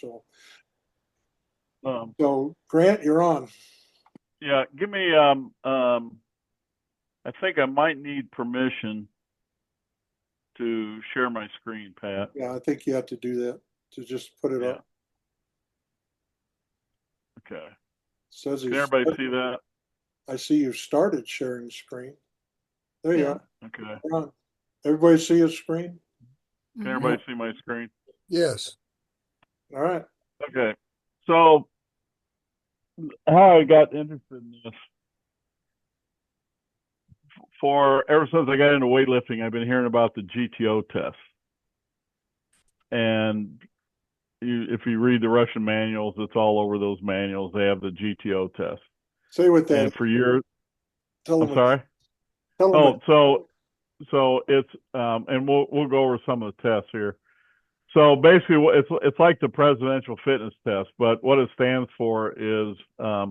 So, Um, so Grant, you're on. yeah, give me I think I might need permission to share my screen, Pat. Yeah, I think you have to do that to just put it Yeah. up. Okay. Says Can you everybody started. see that? I see you've started sharing screen. There you Yeah. are. Okay. You're on. Everybody see your screen? Can Mhm. everybody see my screen? Yes. All right. Okay. So how I got interested in this for ever since I got into weightlifting, I've been hearing about the GTO test. And if you read the Russian manuals, it's all over those manuals. They have the GTO test. Say what that And is. for years, Tell I'm them. sorry. Tell them. Oh, so it's and we'll go over some of the tests here. So basically, it's like the presidential fitness test, but what it stands for is uh,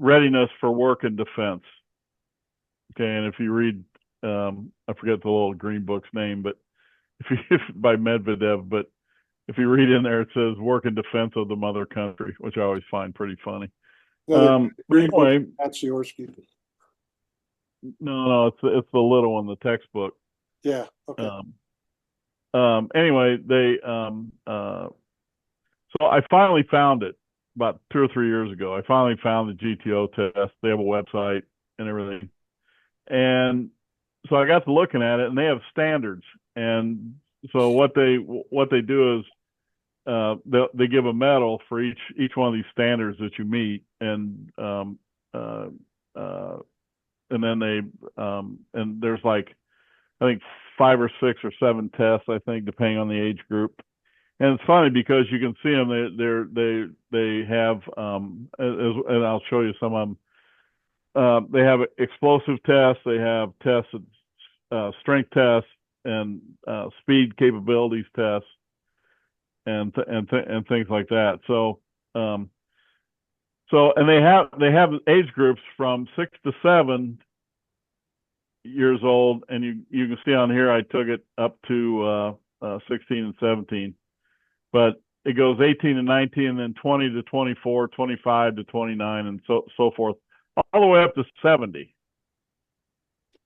readiness for work and defense. Okay, and if you read, I forget the little green book's name, but if you by Medvedev, but if you read in there, it says work in defense of the mother country, which I always find pretty funny. No, the But green book. anyway, That's yours. no, it's the little one, the textbook. Yeah. Okay. Um, anyway, so I finally found it about 2 or 3 years ago. I finally found the GTO test. They have a website and everything. And so I got to looking at it, and they have standards. And so what they do is they give a medal for each one of these standards that you meet, uh, uh, and then and there's like I think 5 or 6 or 7 tests, I think, depending on the age group. And it's funny because you can see them. They have and I'll show you some of them. They have explosive tests. They have tests, strength tests, and speed capabilities tests, and things like that. Um, and they have age groups from 6 to 7 years old, and you can see on here I took it up to 16 and 17, but it goes 18 to 19, and then 20 to 24, 25 to 29, and so forth, all the way up to 70.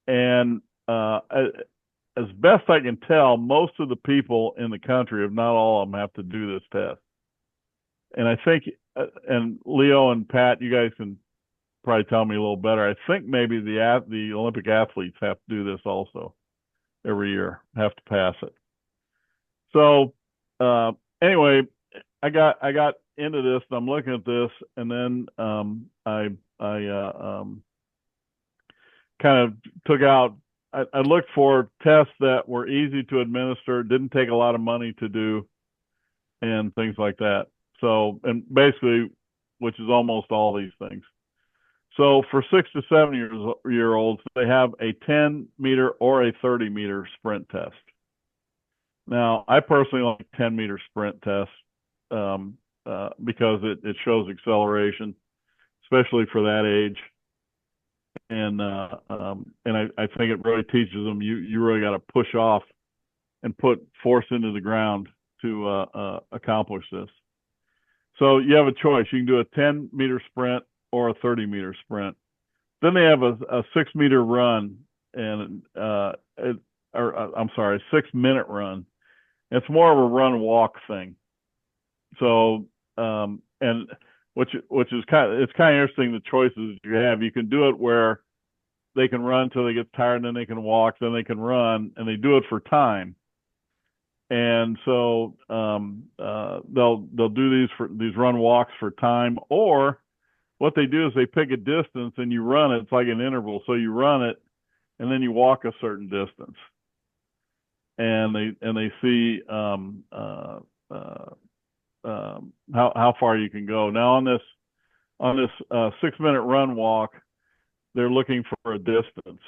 And as best I can tell, most of the people in the country, if not all of them, have to do this test. And I think, and Leo and Pat, you guys can probably tell me a little better. I think maybe the Olympic athletes have to do this also every year, have to pass it. So anyway, I got into this, and I'm looking at this, and then I kind of took out. I looked for tests that were easy to administer, didn't take a lot of money to do, and things like that. So, and basically, which is almost all these things. So for 6 to 7 year olds, they have a 10 meter or a 30 meter sprint test. Now, I personally like 10 meter sprint tests because it shows acceleration, especially for that age. And I think it really teaches them you really got to push off and put force into the ground to accomplish this. So you have a choice. You can do a 10 meter sprint or a 30 meter sprint. Then they have a 6 meter run and I'm sorry, a 6 minute run. It's more of a run walk thing. So and which is it's kind of interesting the choices you have. You can do it where they can run until they get tired, and then they can walk, then they can run, and they do it for time. And so they'll do these run walks for time, or what they do is they pick a distance and you run it. It's like an interval, so you run it and then you walk a certain distance, and they see how far you can go. Now on this 6 minute run walk, they're looking for a distance.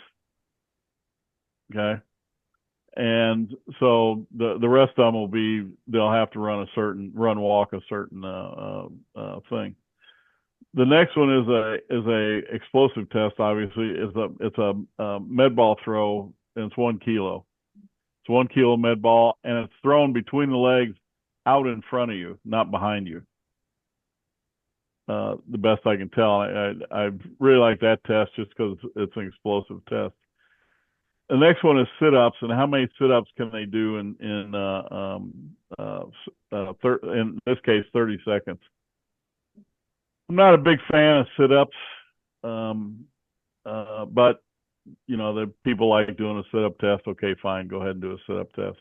Okay. And so the rest of them will be they'll have to walk a certain thing. The next one is a explosive test. Obviously, it's a med ball throw, and it's 1 kilo. It's 1 kilo med ball, and it's thrown between the legs out in front of you, not behind you. The best I can tell. I really like that test just because it's an explosive test. The next one is sit-ups, and how many sit-ups can they do in this case 30 seconds. I'm not a big fan of sit-ups, um, but the people like doing a sit-up test. Okay, fine, go ahead and do a sit-up test.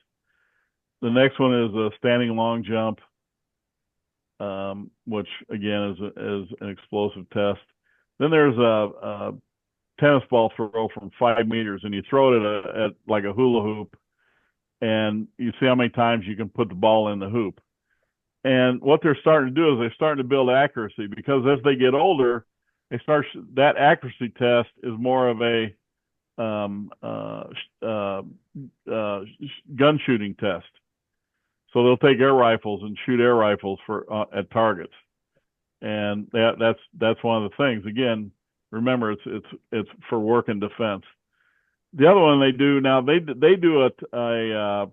The next one is a standing long jump, which again is an explosive test. Then there's a tennis ball throw from 5 meters, and you throw it at like a hula hoop, and you see how many times you can put the ball in the hoop. And what they're starting to do is they're starting to build accuracy, because as they get older, that accuracy test is more of a gun shooting test. So they'll take air rifles and shoot air rifles at targets, and that's one of the things. Again, remember, it's for work and defense. The other one they do now, they do a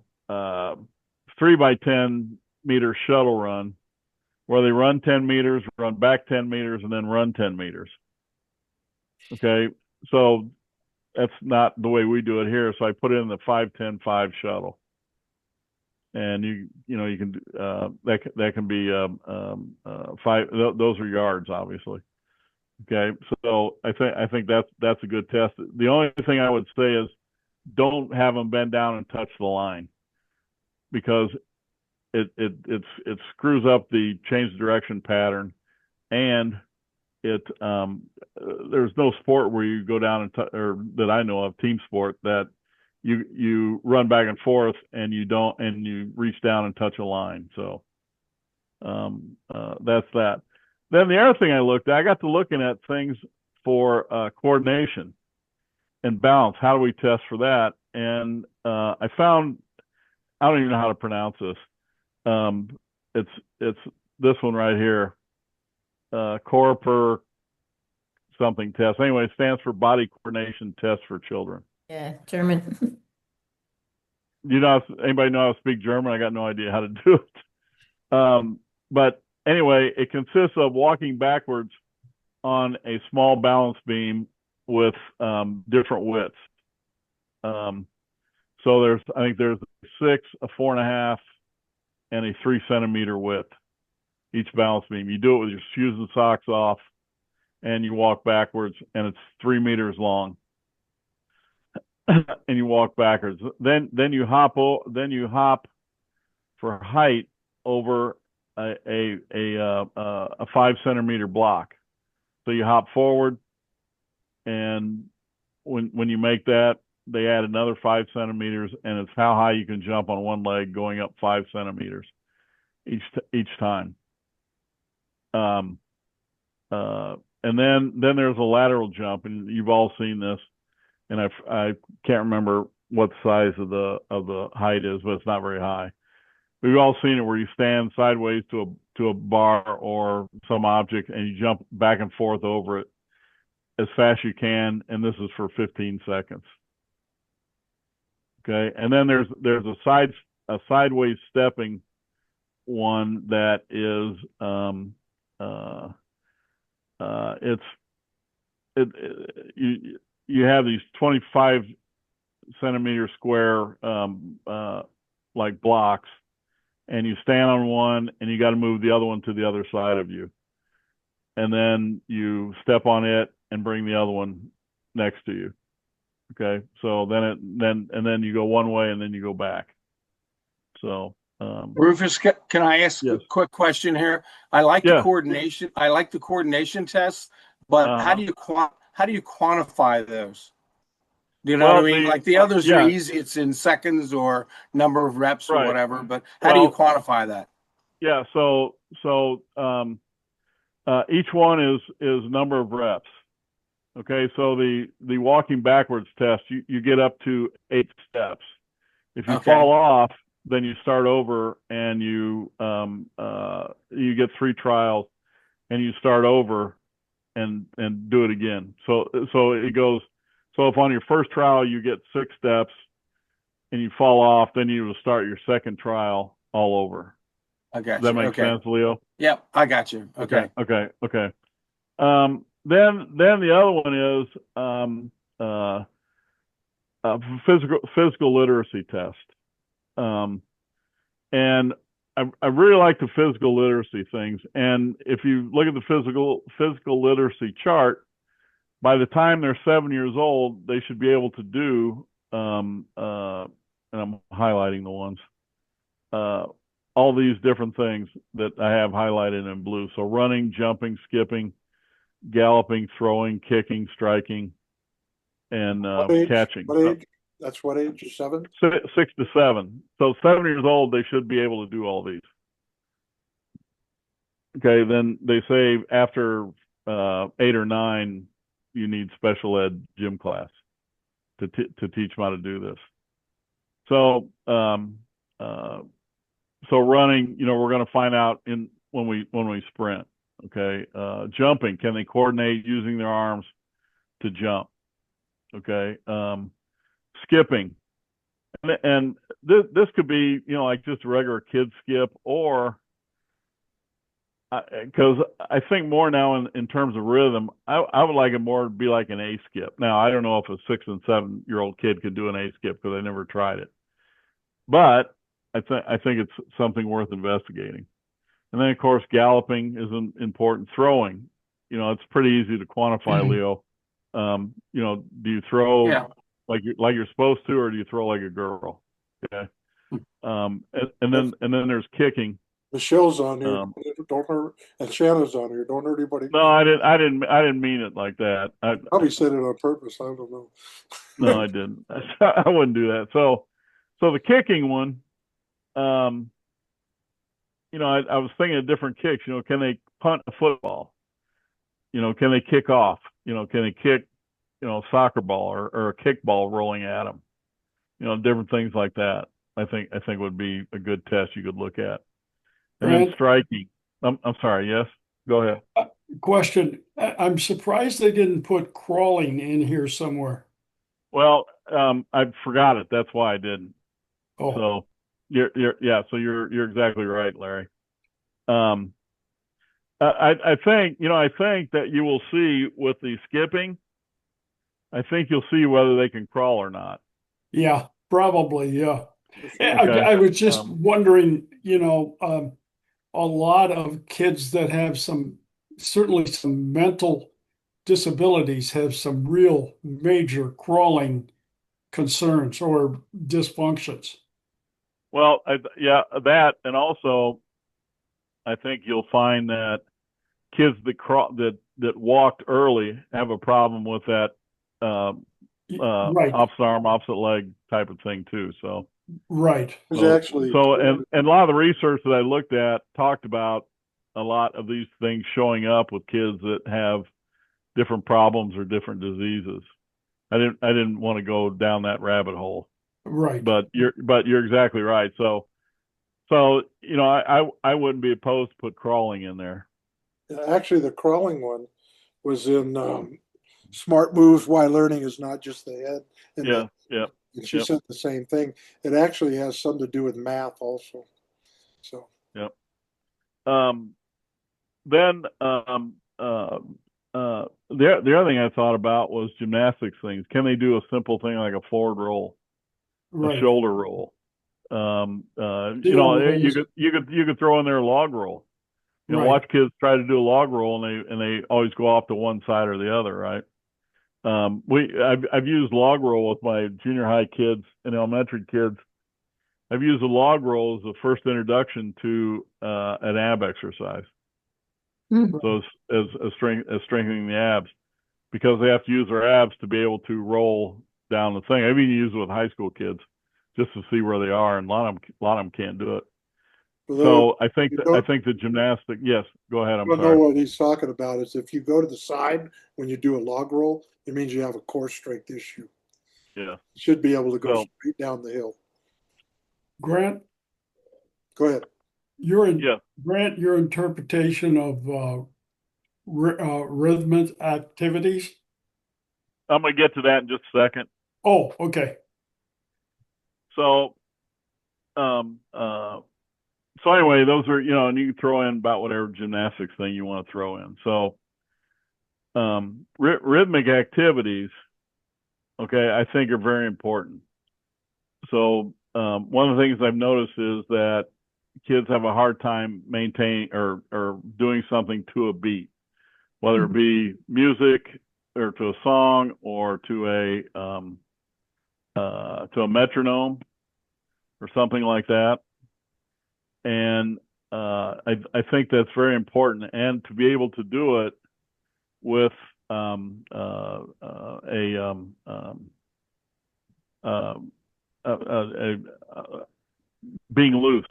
3x10 meter shuttle run, where they run 10 meters, run back 10 meters, and then run 10 meters. Okay, so that's not the way we do it here. So I put in the 5-10-5 shuttle, and you can that can be five. Those are yards, obviously. Okay, so I think that's a good test. The only thing I would say is don't have them bend down and touch the line, because it screws up the change direction pattern, and there's no sport where you go down or that I know of, team sport, that you run back and forth and you reach down and touch a line. So that's that. Then the other thing I got to looking at things for coordination and balance. How do we test for that? And I found, I don't even know how to pronounce this. It's this one right here, Corper something test. Anyway, it stands for Body Coordination Test for Children. Yeah, German. Anybody know how to speak German? I got no idea how to do it. But anyway, it consists of walking backwards on a small balance beam with different widths. So I think there's a 6, a 4.5, and a 3 centimeter width, each balance beam. You do it with your shoes and socks off, and you walk backwards, and it's 3 meters long. And you walk backwards. Then you hop for height over a 5 centimeter block. So you hop forward, and when you make that, they add another 5 centimeters, and it's how high you can jump on one leg, going up 5 centimeters each time. And then there's a lateral jump, and you've all seen this, and I can't remember what size of the height is, but it's not very high. We've all seen it where you stand sideways to a bar or some object, and you jump back and forth over it as fast as you can, and this is for 15 seconds. Okay, and then there's a sideways stepping one that is you have these 25 centimeter square like blocks, and you stand on one, and you got to move the other one to the other side of you, and then you step on it and bring the other one next to you. Okay, so then you go one way, and then you go back. So Rufus, can I ask yes. a quick question here? I like the coordination. I like the coordination tests, but how do you quantify those? Do you know what I mean? Like the others are easy; it's in seconds or number of reps or whatever. But how do you quantify that? Yeah, so each one is number of reps. Okay, so the walking backwards test, you get up to 8 steps. If you fall off, then you start over, and you get 3 trials, and you start over and do it again. So it goes. So if on your first trial you get 6 steps and you fall off, then you will start your second trial all over. I Does got that you. make Okay. sense, Leo? Yep, I got you. Okay. Okay. Then the other one is physical literacy test. And I really like the physical literacy things. And if you look at the physical literacy chart, by the time they're 7 years old, they should be able to do, and I'm highlighting the ones, all these different things that I have highlighted in blue. So running, jumping, skipping, galloping, throwing, kicking, striking, and catching. What age? That's what age? 7? 6 to 7. So 7 years old, they should be able to do all these. Okay, then they say after 8 or 9, you need special ed gym class to teach them how to do this. So so running, we're going to find out when we sprint. Okay, jumping, can they coordinate using their arms to jump? Okay, skipping, and this could be like just a regular kid skip, or because I think more now in terms of rhythm, I would like it more to be like an A skip. Now I don't know if a 6 and 7-year-old kid could do an A skip because I never tried it, but I think it's something worth investigating. And then of course galloping is important. Throwing, it's pretty easy to quantify, Leo. Do you throw like you're supposed to, or do you throw like a girl? Okay. And then there's kicking. Michelle's on here. Don't hurt, and Shanna's on here. Don't hurt anybody. No, I didn't mean it like that. I probably said it on purpose. I don't know. No, I didn't. I wouldn't do that. So the kicking one, I was thinking of different kicks. Can they punt a football? Can they kick off? Can they kick, a soccer ball or a kickball rolling at them? Different things like that. I think would be a good test you could look at. And then striking. I'm sorry. Yes, go ahead. Question. I'm surprised they didn't put crawling in here somewhere. Well, I forgot it. That's why I didn't. Oh. So you're exactly right, Larry. I think that you will see with the skipping, I think you'll see whether they can crawl or not. Yeah, probably. Yeah. Okay. I was just wondering, a lot of kids that have certainly some mental disabilities have some real major crawling concerns or dysfunctions. Well, that, and also I think you'll find that kids that walked early have a problem with that right. opposite arm, opposite leg type of thing too. So right. And a lot of the research that I looked at talked about a lot of these things showing up with kids that have different problems or different diseases. I didn't want to go down that rabbit hole. Right. But you're exactly right. So I wouldn't be opposed to put crawling in there. Actually, the crawling one was in Smart Moves: Why Learning is Not Just the Head. Yeah. And she said the same thing. It actually has something to do with math also. So. Yep. Then the other thing I thought about was gymnastics things. Can they do a simple thing like a forward roll, a shoulder roll? You could throw in there a log roll. Watch kids try to do a log roll and they always go off to one side or the other, right? I've used log roll with my junior high kids and elementary kids. I've used a log roll as the first introduction to an ab exercise. Mm-hmm. So as strengthening the abs, because they have to use their abs to be able to roll down the thing. I've even used it with high school kids just to see where they are, and a lot of them can't do it. So I think the gymnastic. Yes, go ahead. I'm sorry. I know what he's talking about is if you go to the side when you do a log roll, it means you have a core strength issue. Yeah, you should be able to go straight down the hill. Grant, go ahead. Grant, your interpretation of rhythmic activities. I'm going to get to that in just a second. Oh, okay. So, So anyway, those are, and you can throw in about whatever gymnastics thing you want to throw in. So rhythmic activities, okay, I think are very important. So one of the things I've noticed is that kids have a hard time maintaining or doing something to a beat, whether it be music or to a song or to a metronome or something like that. And I think that's very important, and to be able to do it with being loose,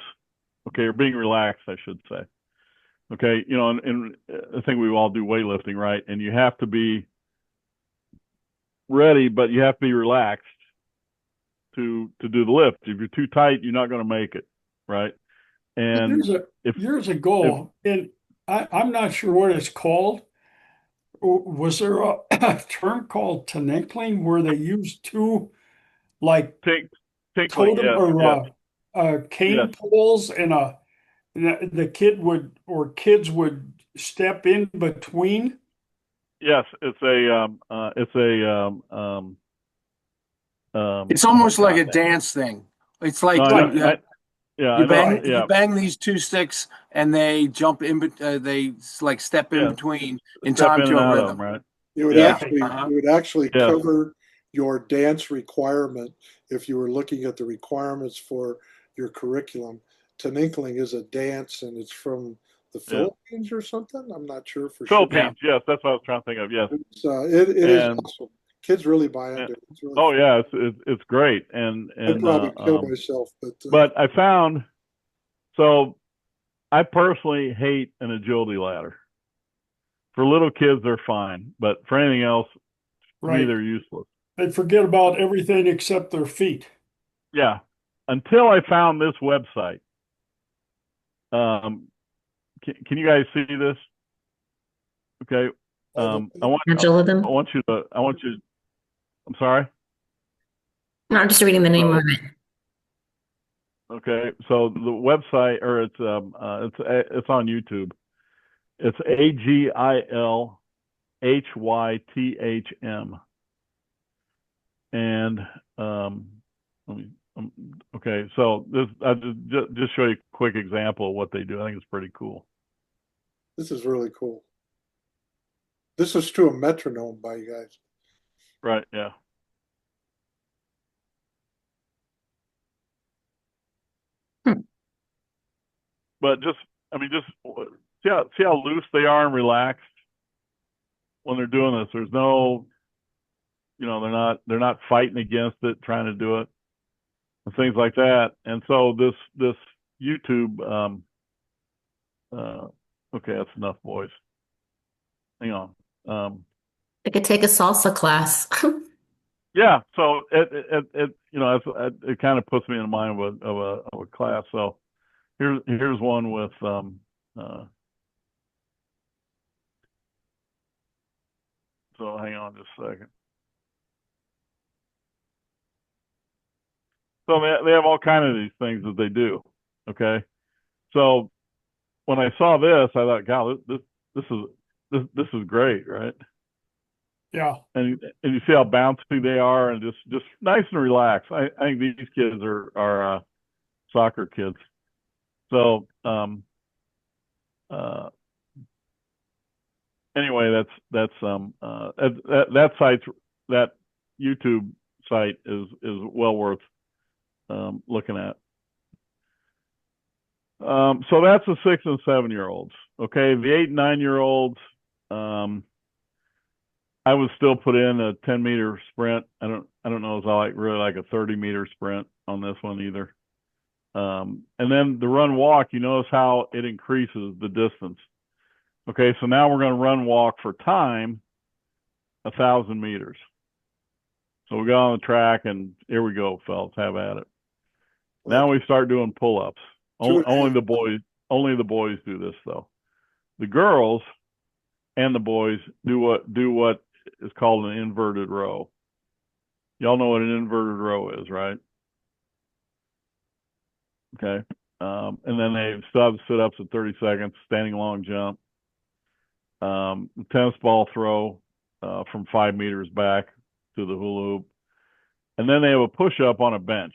okay, or being relaxed, I should say. Okay, and I think we all do weightlifting, right? And you have to be ready, but you have to be relaxed to do the lift. If you're too tight, you're not going to make it, right? And years ago, and I'm not sure what it's called. Was there a term called tinkling where they used two like tinkling, totem or cane yes. poles and the kid would or kids would step in between? Yes, it's almost like a dance thing. It's like you bang these two sticks and they jump in, they like step in between in time to a rhythm. Right? You would actually cover your dance requirement if you were looking at the requirements for your curriculum. Tinkling is a dance, and it's from the Philippines or something. I'm not sure for Philippines, yes, that's what I was trying to think of. Yes, it is awesome. Kids really buy into it. It's really it's great, and I'd probably kill myself, but I found I personally hate an agility ladder. For little kids, they're fine, but for anything else, to me, they're useless. They forget about everything except their feet. Yeah, until I found this website. Can you guys see this? Okay. I want you. I'm sorry. No, I'm just reading the name of it. Okay, so the website, or it's on YouTube. It's AGILHYTHM, and okay, so this I'll just show you a quick example of what they do. I think it's pretty cool. This is really cool. This is to a metronome by you guys. Right, yeah. But just see how loose they are and relaxed when they're doing this. There's no, they're not fighting against it, trying to do it, and things like that. And so this YouTube, okay, that's enough, boys. Hang on. I could take a salsa class. Yeah, so it kind of puts me in the mind of a class. So here's one with so hang on just a second. So they have all kind of these things that they do. Okay, so when I saw this, I thought, God, this is great, right? Yeah. And you see how bouncy they are, and just nice and relaxed. I think these kids are soccer kids. So anyway, that YouTube site is well worth looking at. So that's the 6 and 7 year olds. Okay, the 8 and 9 year olds. I would still put in a 10-meter sprint. I don't know if I really like a 30-meter sprint on this one either. And then the run walk, you notice how it increases the distance. Okay, so now we're going to run walk for time 1,000 meters. So we got on the track, and here we go, fellas. Have at it. Now we start doing pull-ups. Only the boys do this though. The girls and the boys do what is called an inverted row. Y'all know what an inverted row is, right? Okay. And then they still have sit-ups at 30 seconds, standing long jump, tennis ball throw from 5 meters back to the hula hoop. And then they have a push-up on a bench.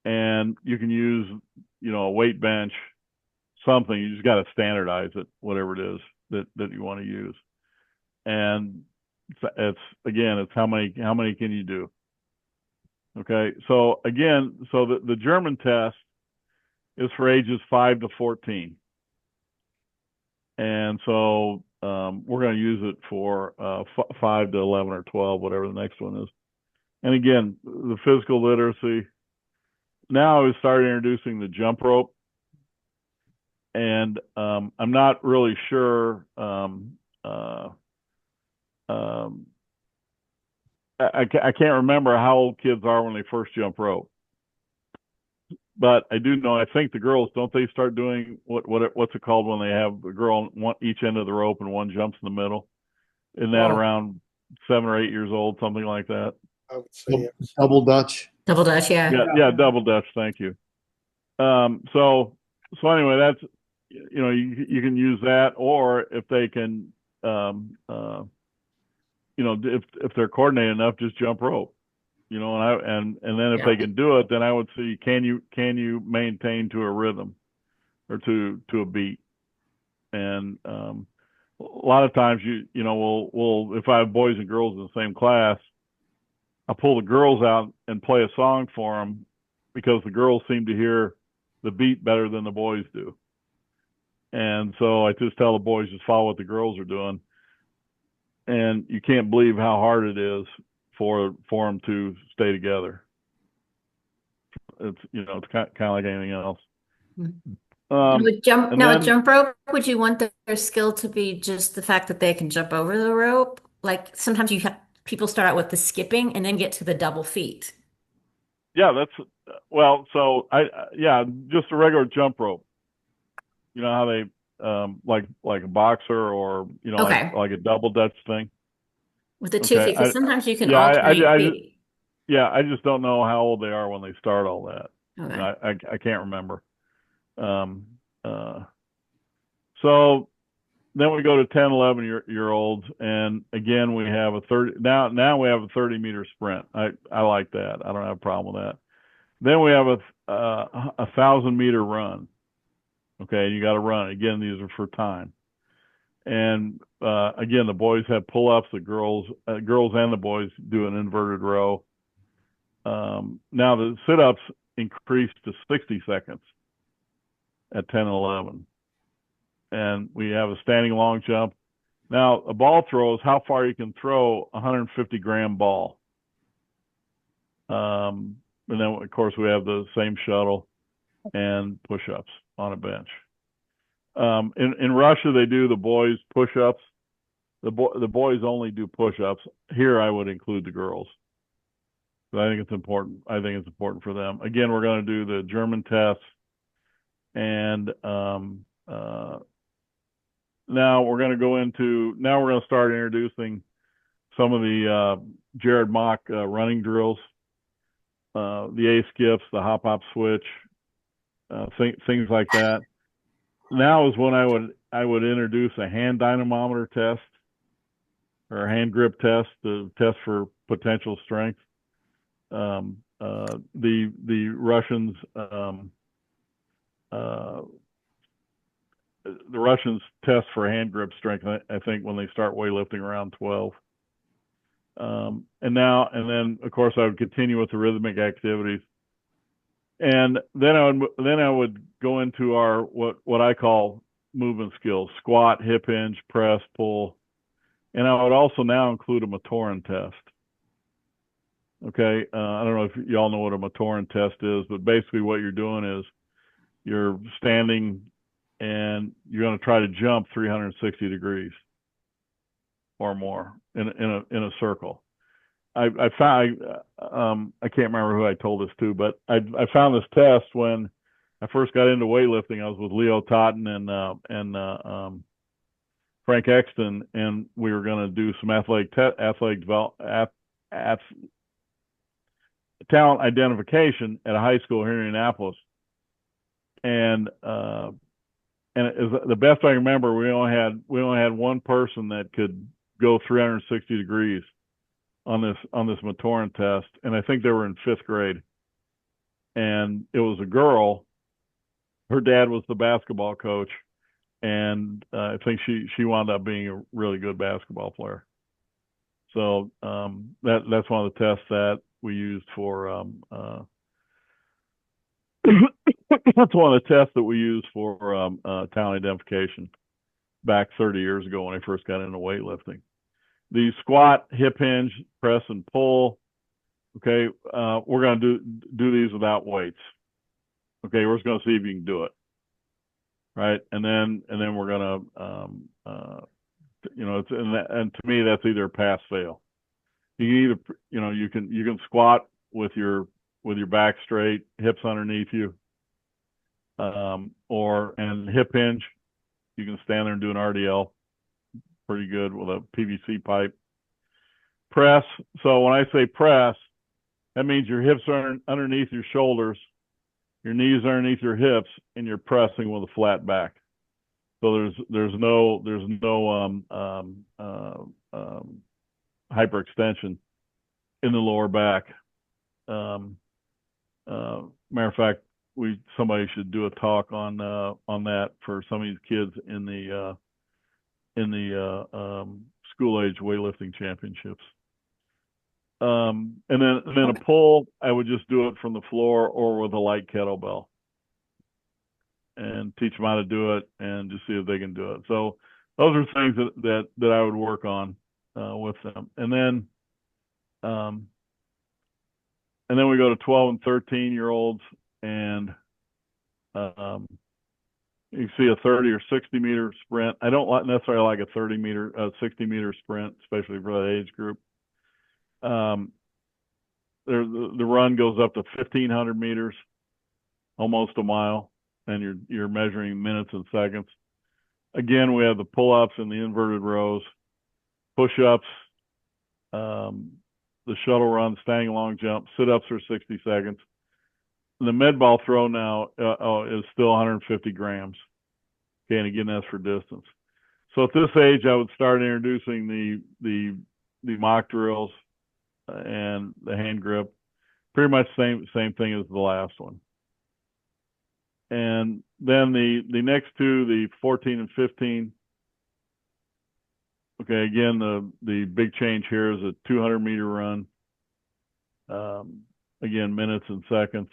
And you can use, a weight bench, something. You just got to standardize it, whatever it is that you want to use. And it's how many can you do? Okay, so again, the German test is for ages 5 to 14, and so we're going to use it for 5 to 11 or 12, whatever the next one is. And again, the physical literacy. Now we started introducing the jump rope, and I'm not really sure. I can't remember how old kids are when they first jump rope, but I do know. I think the girls, don't they start doing what's it called when they have a girl on each end of the rope and one jumps in the middle? Isn't that around 7 or 8 years old, something like that? I would say double Dutch. Double Dutch, yeah. Yeah, double Dutch. Thank you. So anyway, that's you can use that, or if they can, if they're coordinated enough, just jump rope. And then if they can do it, then I would see can you maintain to a rhythm or to a beat. And a lot of times we'll if I have boys and girls in the same class, I pull the girls out and play a song for them because the girls seem to hear the beat better than the boys do. And so I just tell the boys, just follow what the girls are doing. And you can't believe how hard it is for them to stay together. It's it's kind of like anything else. With jump rope, would you want their skill to be just the fact that they can jump over the rope? Like sometimes people start out with the skipping and then get to the double feet. Yeah, just a regular jump rope. You know how they like a boxer or like a double Dutch thing with the 2 feet. Because sometimes you can alternate feet. I just don't know how old they are when they start all that. Okay. I can't remember. So then we go to 10, 11 year olds, and again we have a 30. Now we have a 30-meter sprint. I like that. I don't have a problem with that. Then we have a 1,000-meter run. Okay, you got to run. Again, these are for time. And again, the boys have pull-ups. The girls and the boys do an inverted row. Now the sit-ups increase to 60 seconds at 10 and 11. And we have a standing long jump. Now, a ball throw is how far you can throw a 150-gram ball. And then, of course, we have the same shuttle and push-ups on a bench. In Russia, they do the boys push-ups. The boys only do push-ups. Here, I would include the girls. But I think it's important. I think it's important for them. Again, we're going to do the German tests, and now we're going to start introducing some of the Jared Mock running drills, the A skips, the hop switch, things like that. Now is when I would introduce a hand dynamometer test or a hand grip test, the test for potential strength. The Russians test for hand grip strength, I think, when they start weightlifting around 12. And then of course I would continue with the rhythmic activities. And then I would go into our what I call movement skills: squat, hip hinge, press, pull. And I would also now include a Matoran test. Okay, I don't know if y'all know what a Matoran test is, but basically what you're doing is you're standing and you're going to try to jump 360 degrees or more in a circle. I found I can't remember who I told this to, but I found this test when I first got into weightlifting. I was with Leo Totten and Frank Exton, and we were going to do some talent identification at a high school here in Indianapolis. and the best I can remember, we only had one person that could go 360 degrees on this Matoran test, and I think they were in 5th grade, and it was a girl. Her dad was the basketball coach, and I think she wound up being a really good basketball player. So that's one of the tests that we used for. That's one of the tests that we used for talent identification back 30 years ago when I first got into weightlifting. The squat, hip hinge, press, and pull. Okay, we're going to do these without weights. Okay, we're just going to see if you can do it, right? And then we're going to, and to me that's either pass fail. You can either, you can squat with your back straight, hips underneath you, and hip hinge. You can stand there and do an RDL pretty good with a PVC pipe. Press. So when I say press, that means your hips are underneath your shoulders, your knees are underneath your hips, and you're pressing with a flat back. So there's no hyperextension in the lower back. Matter of fact, somebody should do a talk on that for some of these kids in the school age weightlifting championships. And then a pull, I would just do it from the floor or with a light kettlebell, and teach them how to do it and just see if they can do it. So those are things that I would work on with them. And then we go to 12 and 13-year-olds, and you see a 30 or 60 meter sprint. I don't necessarily like a 60 meter sprint, especially for that age group. The run goes up to 1,500 meters, almost a mile, and you're measuring minutes and seconds. Again, we have the pull-ups and the inverted rows, push-ups, the shuttle run, standing long jump, sit-ups for 60 seconds. The med ball throw now is still 150 grams. Okay, and again, that's for distance. So at this age, I would start introducing the mock drills and the hand grip. Pretty much same thing as the last one. And then the next two, the 14 and 15. Okay, again, the big change here is a 200-meter run. Again, minutes and seconds.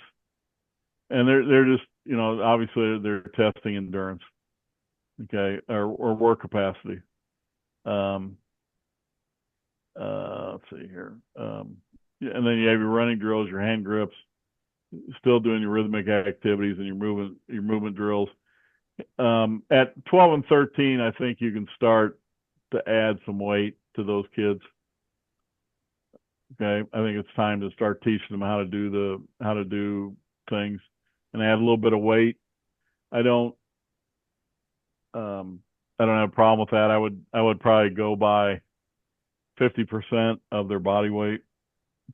And they're just, obviously they're testing endurance, okay, or work capacity. Let's see here. And then you have your running drills, your hand grips, still doing your rhythmic activities and your movement drills. At 12 and 13, I think you can start to add some weight to those kids. Okay, I think it's time to start teaching them how to do things and add a little bit of weight. I don't have a problem with that. I would probably go by 50% of their body weight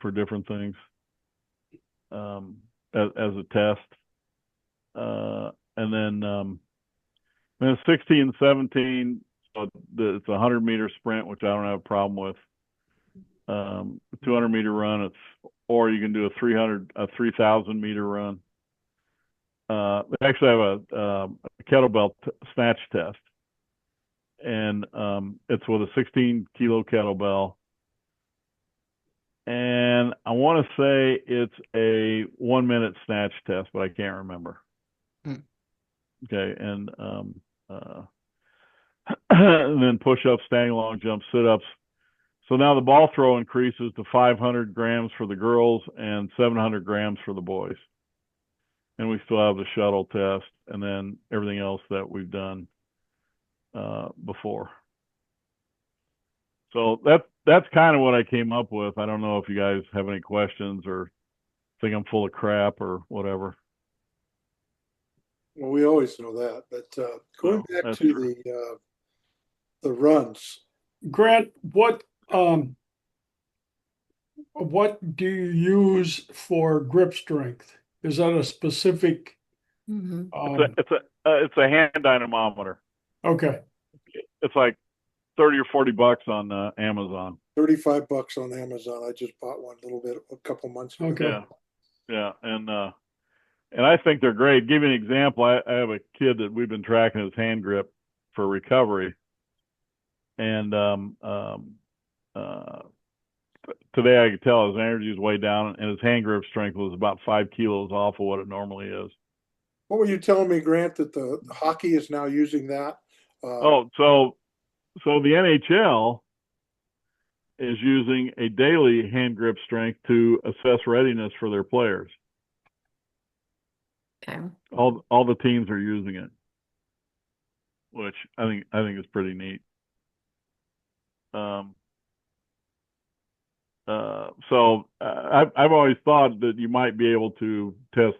for different things as a test. And then 16 and 17, so it's a 100-meter sprint, which I don't have a problem with. 200-meter run, or you can do a 3,000-meter run. They actually have a kettlebell snatch test, and it's with a 16-kilo kettlebell. And I want to say it's a 1-minute snatch test, but I can't remember. Okay, and and then push-ups, standing long jumps, sit-ups. So now the ball throw increases to 500 grams for the girls and 700 grams for the boys. And we still have the shuttle test and then everything else that we've done before. So that's kind of what I came up with. I don't know if you guys have any questions or think I'm full of crap or whatever. Well, we always know that, but going back to the runs. Grant, what do you use for grip strength? Is that a specific Mm-hmm. It's a hand dynamometer. Okay. It's like 30 or 40 bucks on Amazon. $35 on Amazon. I just bought one a couple months ago. Okay. Yeah, and I think they're great. Give you an example. I have a kid that we've been tracking his hand grip for recovery, and today I could tell his energy is way down, and his hand grip strength was about 5 kilos off of what it normally is. What were you telling me, Grant, that the hockey is now using that? So the NHL is using a daily hand grip strength to assess readiness for their players. Okay. All the teams are using it, which I think is pretty neat. So I've always thought that you might be able to test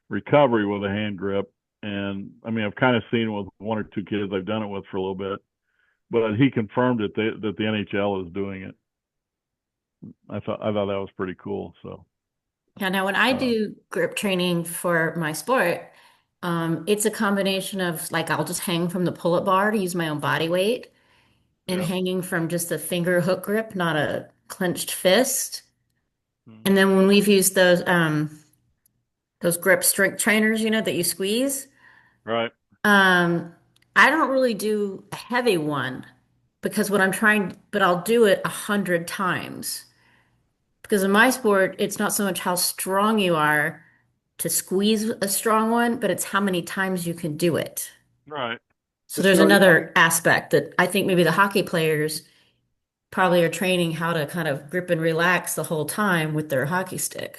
recovery with a hand grip, and I mean I've kind of seen it with one or two kids I've done it with for a little bit, but he confirmed that the NHL is doing it. I thought that was pretty cool. So Yeah, now when I do grip training for my sport, it's a combination of like I'll just hang from the pull-up bar to use my own body weight and hanging from just a finger hook grip, not a clenched fist. And then when we've used those grip strength trainers, that you squeeze, right. I don't really do a heavy one because but I'll do it 100 times. Because in my sport, it's not so much how strong you are to squeeze a strong one, but it's how many times you can do it. Right. So there's another aspect that I think maybe the hockey players probably are training how to kind of grip and relax the whole time with their hockey stick.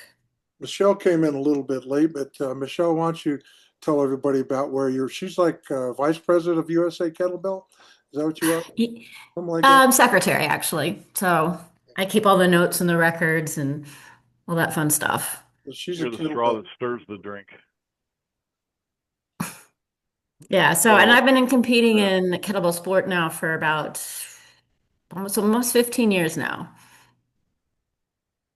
Michelle came in a little bit late, but Michelle, why don't you tell everybody about she's like vice president of USA Kettlebell. Is that what you are? Something like that? I'm secretary, actually. So I keep all the notes and the records and all that fun stuff. You're the straw that stirs the drink. Yeah. So, and I've been competing in kettlebell sport now for about almost 15 years now.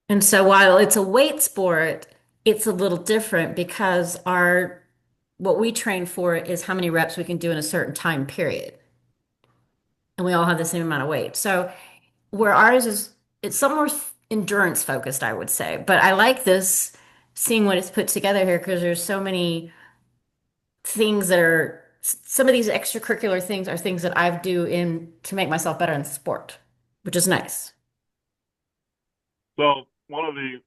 And so while it's a weight sport, it's a little different because what we train for is how many reps we can do in a certain time period. And we all have the same amount of weight. So where ours it's somewhere endurance focused, I would say. But I like seeing what it's put together here because there's so many things some of these extracurricular things are things that I do to make myself better in sport, which is nice. So one of the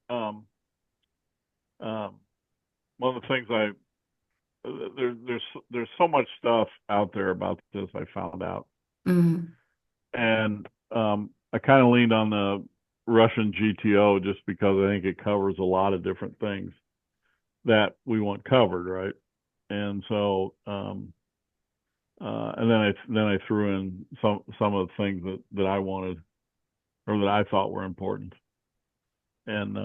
things there's so much stuff out there about this I found out, and I kind of leaned on the Russian GTO just because I think it covers a lot of different things that we want covered, right? And so and then I threw in some of the things that I wanted or that I thought were important, and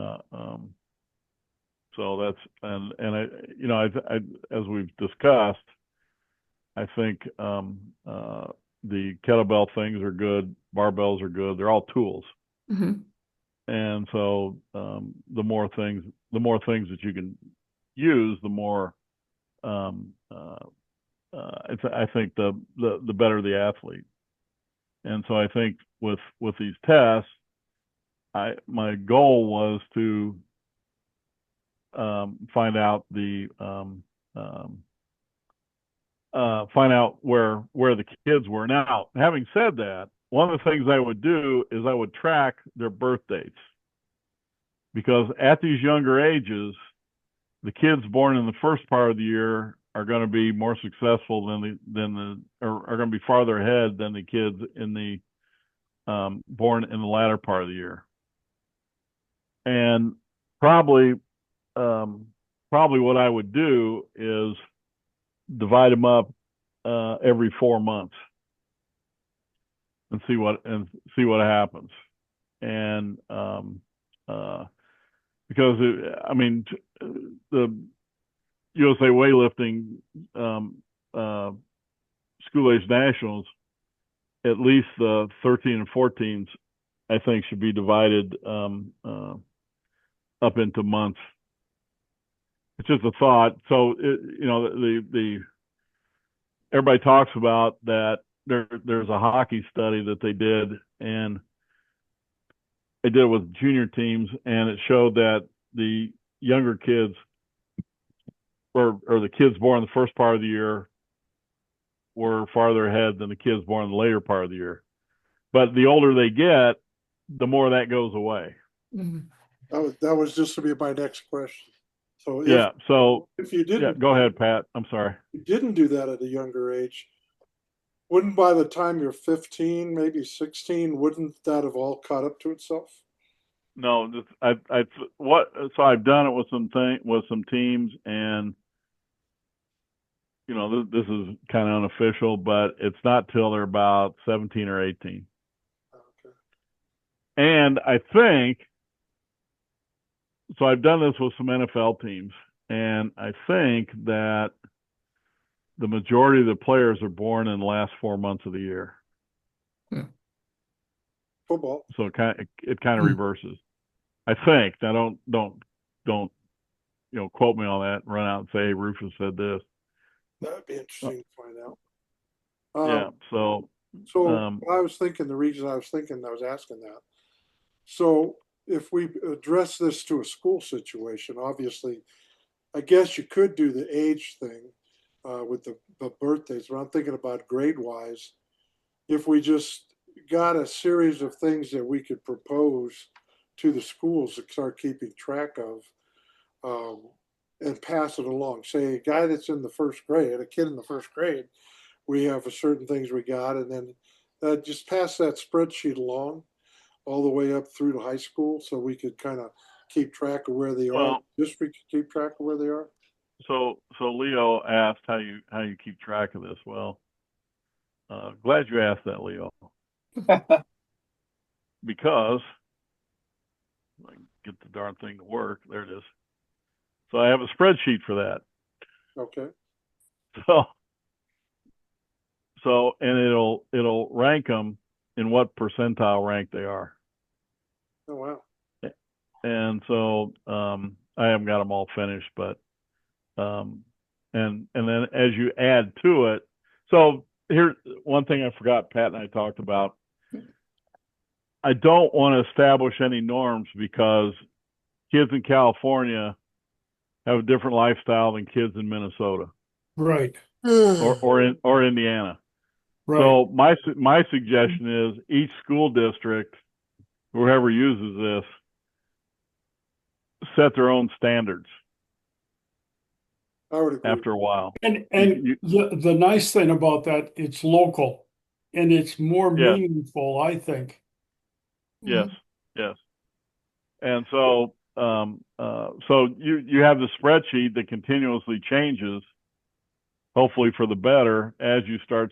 so that's and I as we've discussed, I think the kettlebell things are good, barbells are good. They're all tools, and so the more things that you can use, the more I think the better the athlete. And so I think with these tests, my goal was to find out where the kids were. Now, having said that, one of the things I would do is I would track their birth dates, because at these younger ages, the kids born in the first part of the year are going to be more successful are going to be farther ahead than the kids in the born in the latter part of the year. And probably what I would do is divide them up every 4 months and see what happens. And because the USA weightlifting school age nationals, at least the 13 and 14s, I think should be divided up into months. it's just a thought. So the everybody talks about that. There's a hockey study that they did, and they did it with junior teams, and it showed that the younger kids, or the kids born in the first part of the year, were farther ahead than the kids born in the later part of the year. But the older they get, the more that goes away. Mhm. That was just to be my next question. So if you didn't, go ahead, Pat. I'm sorry. You didn't do that at a younger age, wouldn't by the time you're 15, maybe 16, wouldn't that have all caught up to itself? No, so I've done it with some teams, and this is kind of unofficial, but it's not till they're about 17 or 18. Okay. And I think so. I've done this with some NFL teams, and I think that the majority of the players are born in the last 4 months of the year. Football. So it kind of reverses. I think. Now don't quote me on that and run out and say, hey, Rufus said this. That'd be interesting to find out. Yeah. So I was thinking, the reason I was asking that. So if we address this to a school situation, obviously, I guess you could do the age thing with the birthdays, but I'm thinking about grade wise. If we just got a series of things that we could propose to the schools to start keeping track of, and pass it along. Say a guy that's in the first grade, a kid in the first grade, we have certain things we got, and then just pass that spreadsheet along all the way up through to high school, so we could kind of keep track of where they are. District keep track of where they are. So Leo asked how you keep track of this. Well, glad you asked that, Leo, because I can get the darn thing to work. There it is. So I have a spreadsheet for that. Okay. So and it'll rank them in what percentile rank they are. Oh wow. And so I haven't got them all finished, but and then as you add to it, so here one thing I forgot, Pat and I talked about. I don't want to establish any norms because kids in California have a different lifestyle than kids in Minnesota, Right, or Indiana. right. So my suggestion is each school district, whoever uses this, set their own standards. I would agree. After a while, And the nice thing about that, it's local, and it's more meaningful, I think. Yes, yes. And so you have the spreadsheet that continuously changes, hopefully for the better, as you start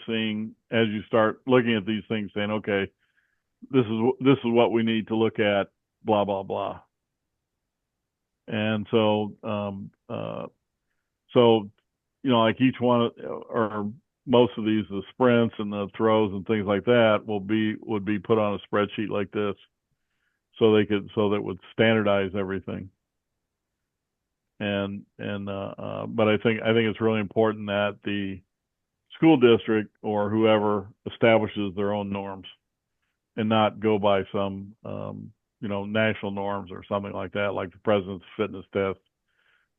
looking at these things, saying, okay, this is what we need to look at, blah blah blah. And so like each one or most of these, the sprints and the throws and things like that would be put on a spreadsheet like this, so that would standardize everything. But I think it's really important that the school district or whoever establishes their own norms and not go by some national norms or something like that, like the President's Fitness Test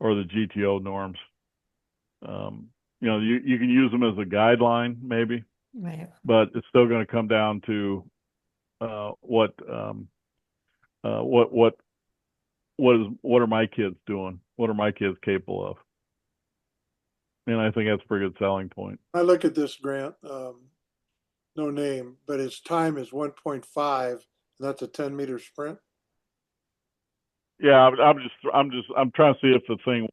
or the GTO norms. You can use them as a guideline maybe, right, but it's still going to come down to what are my kids doing? What are my kids capable of? And I think that's a pretty good selling point. I look at this, Grant, no name, but his time is 1.5. And that's a 10-meter sprint. Yeah, I'm trying to see if the thing.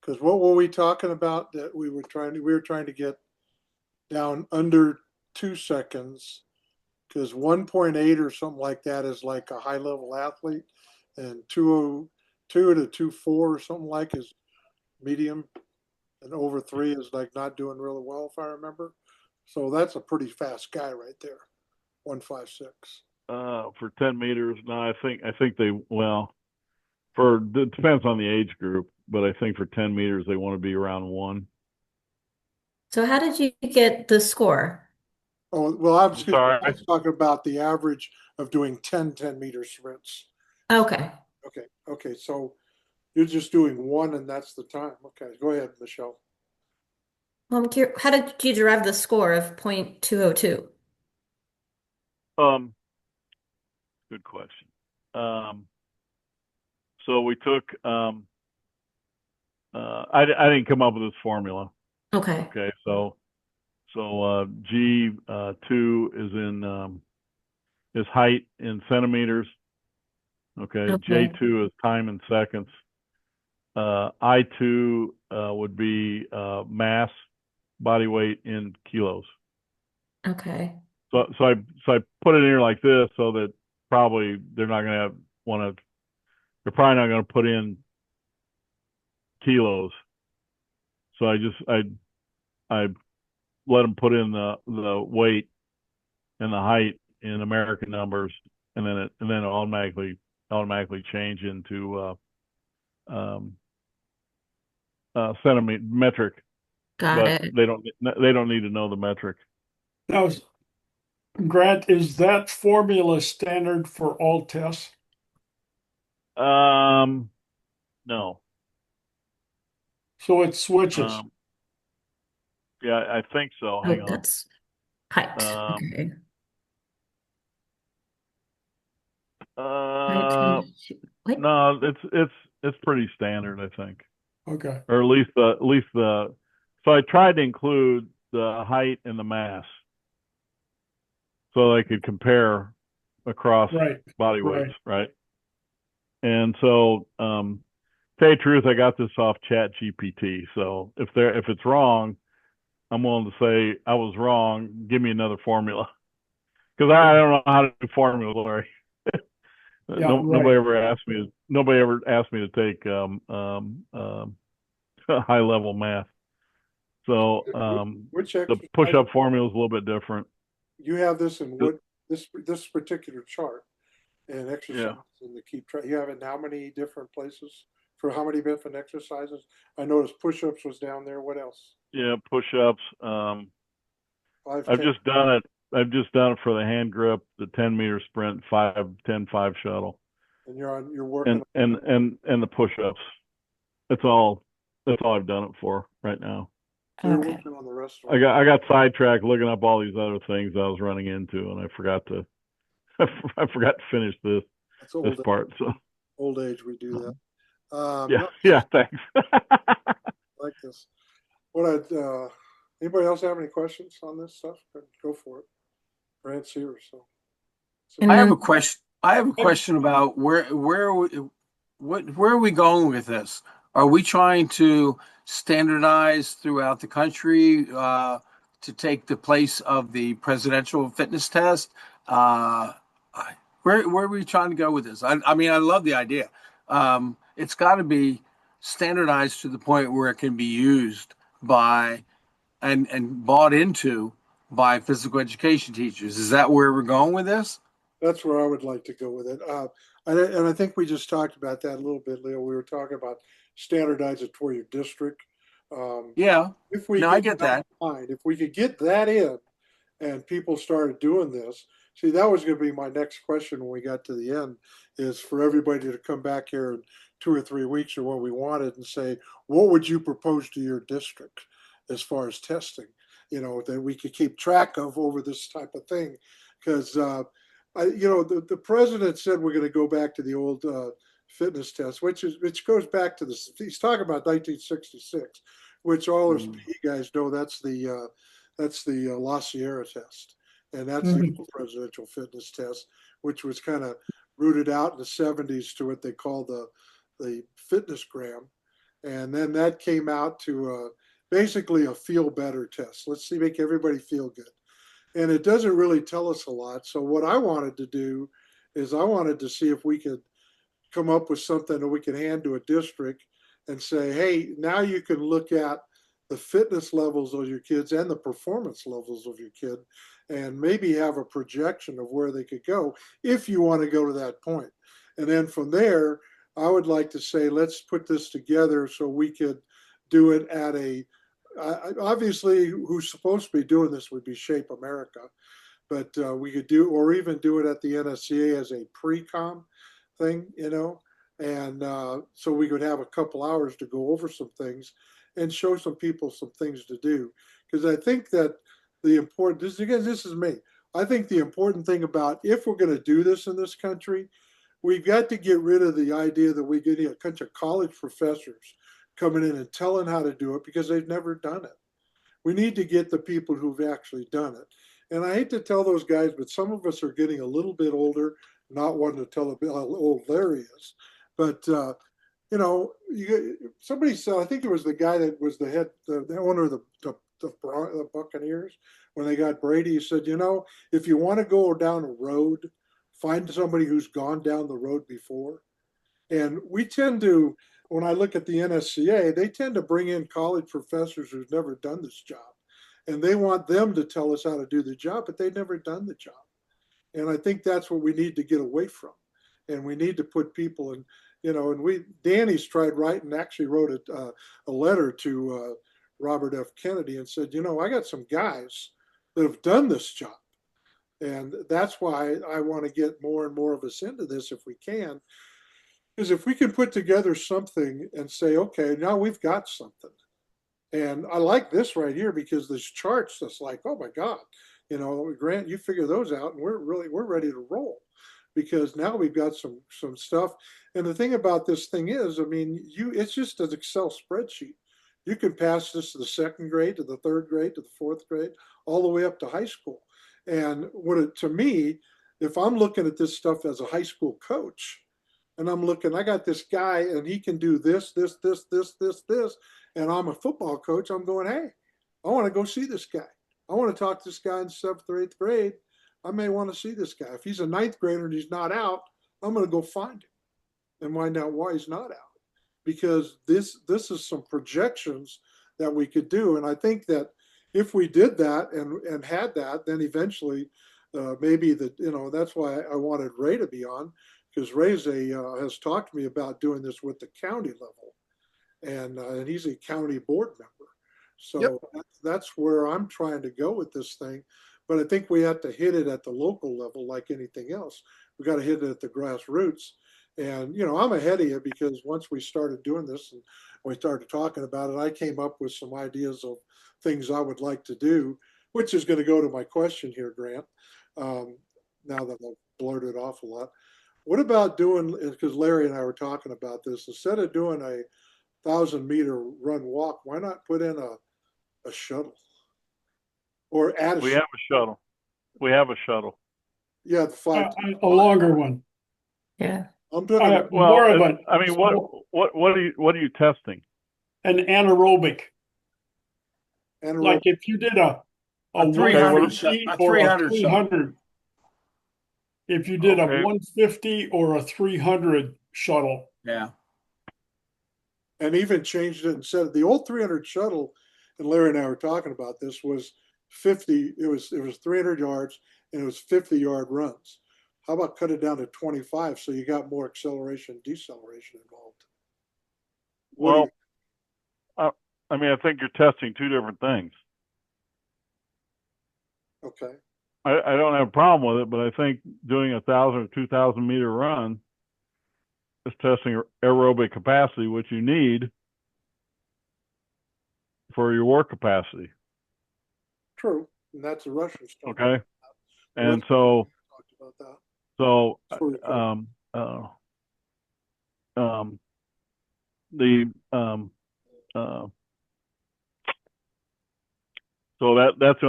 Because what were we talking about that we were trying to get down under 2 seconds, because 1.8 or something like that is like a high level athlete, and 202 to 24 or something like is medium, and over 3 is like not doing really well, if I remember. So that's a pretty fast guy right there, 156. For 10 meters, no, I think for it depends on the age group, but I think for 10 meters, they want to be around 1. So how did you get the score? Oh, well, I was Sorry. talking about the average of doing 10-meter sprints. Okay. Okay. So you're just doing 1 and that's the time. Okay. Go ahead, Michelle. Well, I'm curious, how did you derive the score of 0.202? Good question. So we took, I didn't come up with this formula. Okay. Okay. So G2 is height in centimeters. Okay. J2 is time in seconds. I2 would be mass, body weight in kilos. Okay. So I put it in here like this so that probably they're not going to they're probably not going to put in kilos. So I let them put in the weight and the height in American numbers, and then it automatically change into centimeter metric. Got it. They don't need to know the metric. Now, Grant, is that formula standard for all tests? No. So it switches. Yeah, I think so. Hang on. That's height. Okay. No, it's pretty standard, I think. Okay. Or at least the. So I tried to include the height and the mass, so they could compare across body weights, right? And so, to tell you the truth, I got this off Chat GPT. So if it's wrong, I'm willing to say I was wrong. Give me another formula, because I don't know how to do formulas, Larry. Nobody ever asked me to take high level math. So the push-up formula is a little bit different. You have this in this particular chart and exercise in the keep track. You have it in how many different places for how many different exercises? I noticed push-ups was down there. What else? Yeah, push-ups. I've just done it for the hand grip, the 10-meter sprint, 5-10-5 shuttle. And you're working and the push-ups. That's all I've done it for right now. So you're working on the rest of it. I got sidetracked looking up all these other things I was running into, and I forgot to finish this part. So old age, we do that. Yeah. Thanks. Like this. Anybody else have any questions on this stuff? Go for it. Grant's here, so. I have a question. I have a question about where are we going with this? Are we trying to standardize throughout the country to take the place of the presidential fitness test? Where are we trying to go with this? I mean, I love the idea. It's got to be standardized to the point where it can be used by and bought into by physical education teachers. Is that where we're going with this? That's where I would like to go with it. And I think we just talked about that a little bit, Leo. We were talking about standardize it for your district. I get that. If we could get that in and people started doing this, see, that was going to be my next question when we got to the end, is for everybody to come back here in 2 or 3 weeks or when we wanted and say, what would you propose to your district as far as testing, that we could keep track of over this type of thing? Because, the president said we're going to go back to the old fitness test, which goes back to he's talking about 1966, which all of you guys know that's the La Sierra test, and that's the presidential fitness test, which was kind of rooted out in the 70s to what they call the fitness gram, and then that came out to basically a feel better test. Let's make everybody feel good. And it doesn't really tell us a lot. So what I wanted to do is I wanted to see if we could come up with something that we could hand to a district and say, hey, now you can look at the fitness levels of your kids and the performance levels of your kid and maybe have a projection of where they could go if you want to go to that point. And then from there, I would like to say, let's put this together so we could do it at obviously who's supposed to be doing this would be Shape America, but we could do, or even do it at the NSCA as a pre-com thing, and so we could have a couple hours to go over some things and show some people some things to do. Because I think that this is me. I think the important thing about, if we're going to do this in this country, we've got to get rid of the idea that we get a bunch of college professors coming in and telling how to do it, because they've never done it. We need to get the people who've actually done it. And I hate to tell those guys, but some of us are getting a little bit older, not wanting to tell how old Larry is. But, somebody said, I think it was the guy that was the owner of the Buccaneers, when they got Brady, he said, if you want to go down a road, find somebody who's gone down the road before. And we tend to, when I look at the NSCA, they tend to bring in college professors who've never done this job. And they want them to tell us how to do the job, but they've never done the job. And I think that's what we need to get away from. And we need to put people in, and Danny's tried writing, actually wrote a letter to Robert F. Kennedy and said, I got some guys that have done this job. And that's why I want to get more and more of us into this if we can. Is if we can put together something and say, okay, now we've got something. And I like this right here, because there's charts that's like, oh my God, Grant, you figure those out, and we're ready to roll, because now we've got some stuff. And the thing about this thing is, it's just an Excel spreadsheet. You can pass this to the second grade, to the third grade, to the fourth grade, all the way up to high school. And to me, if I'm looking at this stuff as a high school coach, and I got this guy and he can do this, and I'm a football coach, I'm going, hey, I want to go see this guy. I want to talk to this guy in 7th or 8th grade. I may want to see this guy. If he's a 9th grader and he's not out, I'm going to go find him and find out why he's not out. Because this is some projections that we could do. And I think that if we did that and had that, then eventually maybe that's why I wanted Ray to be on, because Ray has talked to me about doing this with the county level, and he's a county board member. So that's where I'm trying to go with this thing. But I think we have to hit it at the local level like anything else. We got to hit it at the grassroots. And, I'm ahead of you, because once we started doing this and we started talking about it, I came up with some ideas of things I would like to do, which is going to go to my question here, Grant, now that I've blurted off a lot. What about doing, because Larry and I were talking about this, instead of doing a 1,000-meter run walk, why not put in a shuttle? Or add a We have a shuttle. We have a shuttle. Yeah, the a longer one. Yeah. I'm doing more of it. I mean, what are you testing? An anaerobic. Like if you did a 150 or a 300. If you did a 150 or a 300 shuttle. Yeah. And even changed it and said the old 300 shuttle, and Larry and I were talking about this, was 50. It was 300 yards and it was 50-yard runs. How about cut it down to 25 so you got more acceleration, deceleration involved? I think you're testing two different things. Okay. I don't have a problem with it, but I think doing 1,000 or 2,000 meter run is testing aerobic capacity, which you need for your work capacity. True, and that's a Russian stuff. Okay, and so that's the only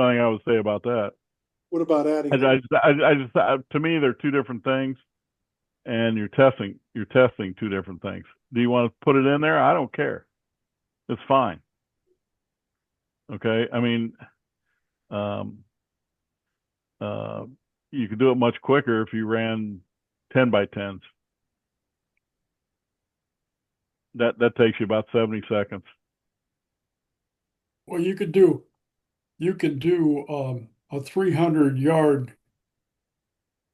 thing I would say about that. What about adding? To me, they're two different things, and you're testing two different things. Do you want to put it in there? I don't care. It's fine. Okay, you could do it much quicker if you ran 10 by 10s. That takes you about 70 seconds. Well, you could do a 300-yard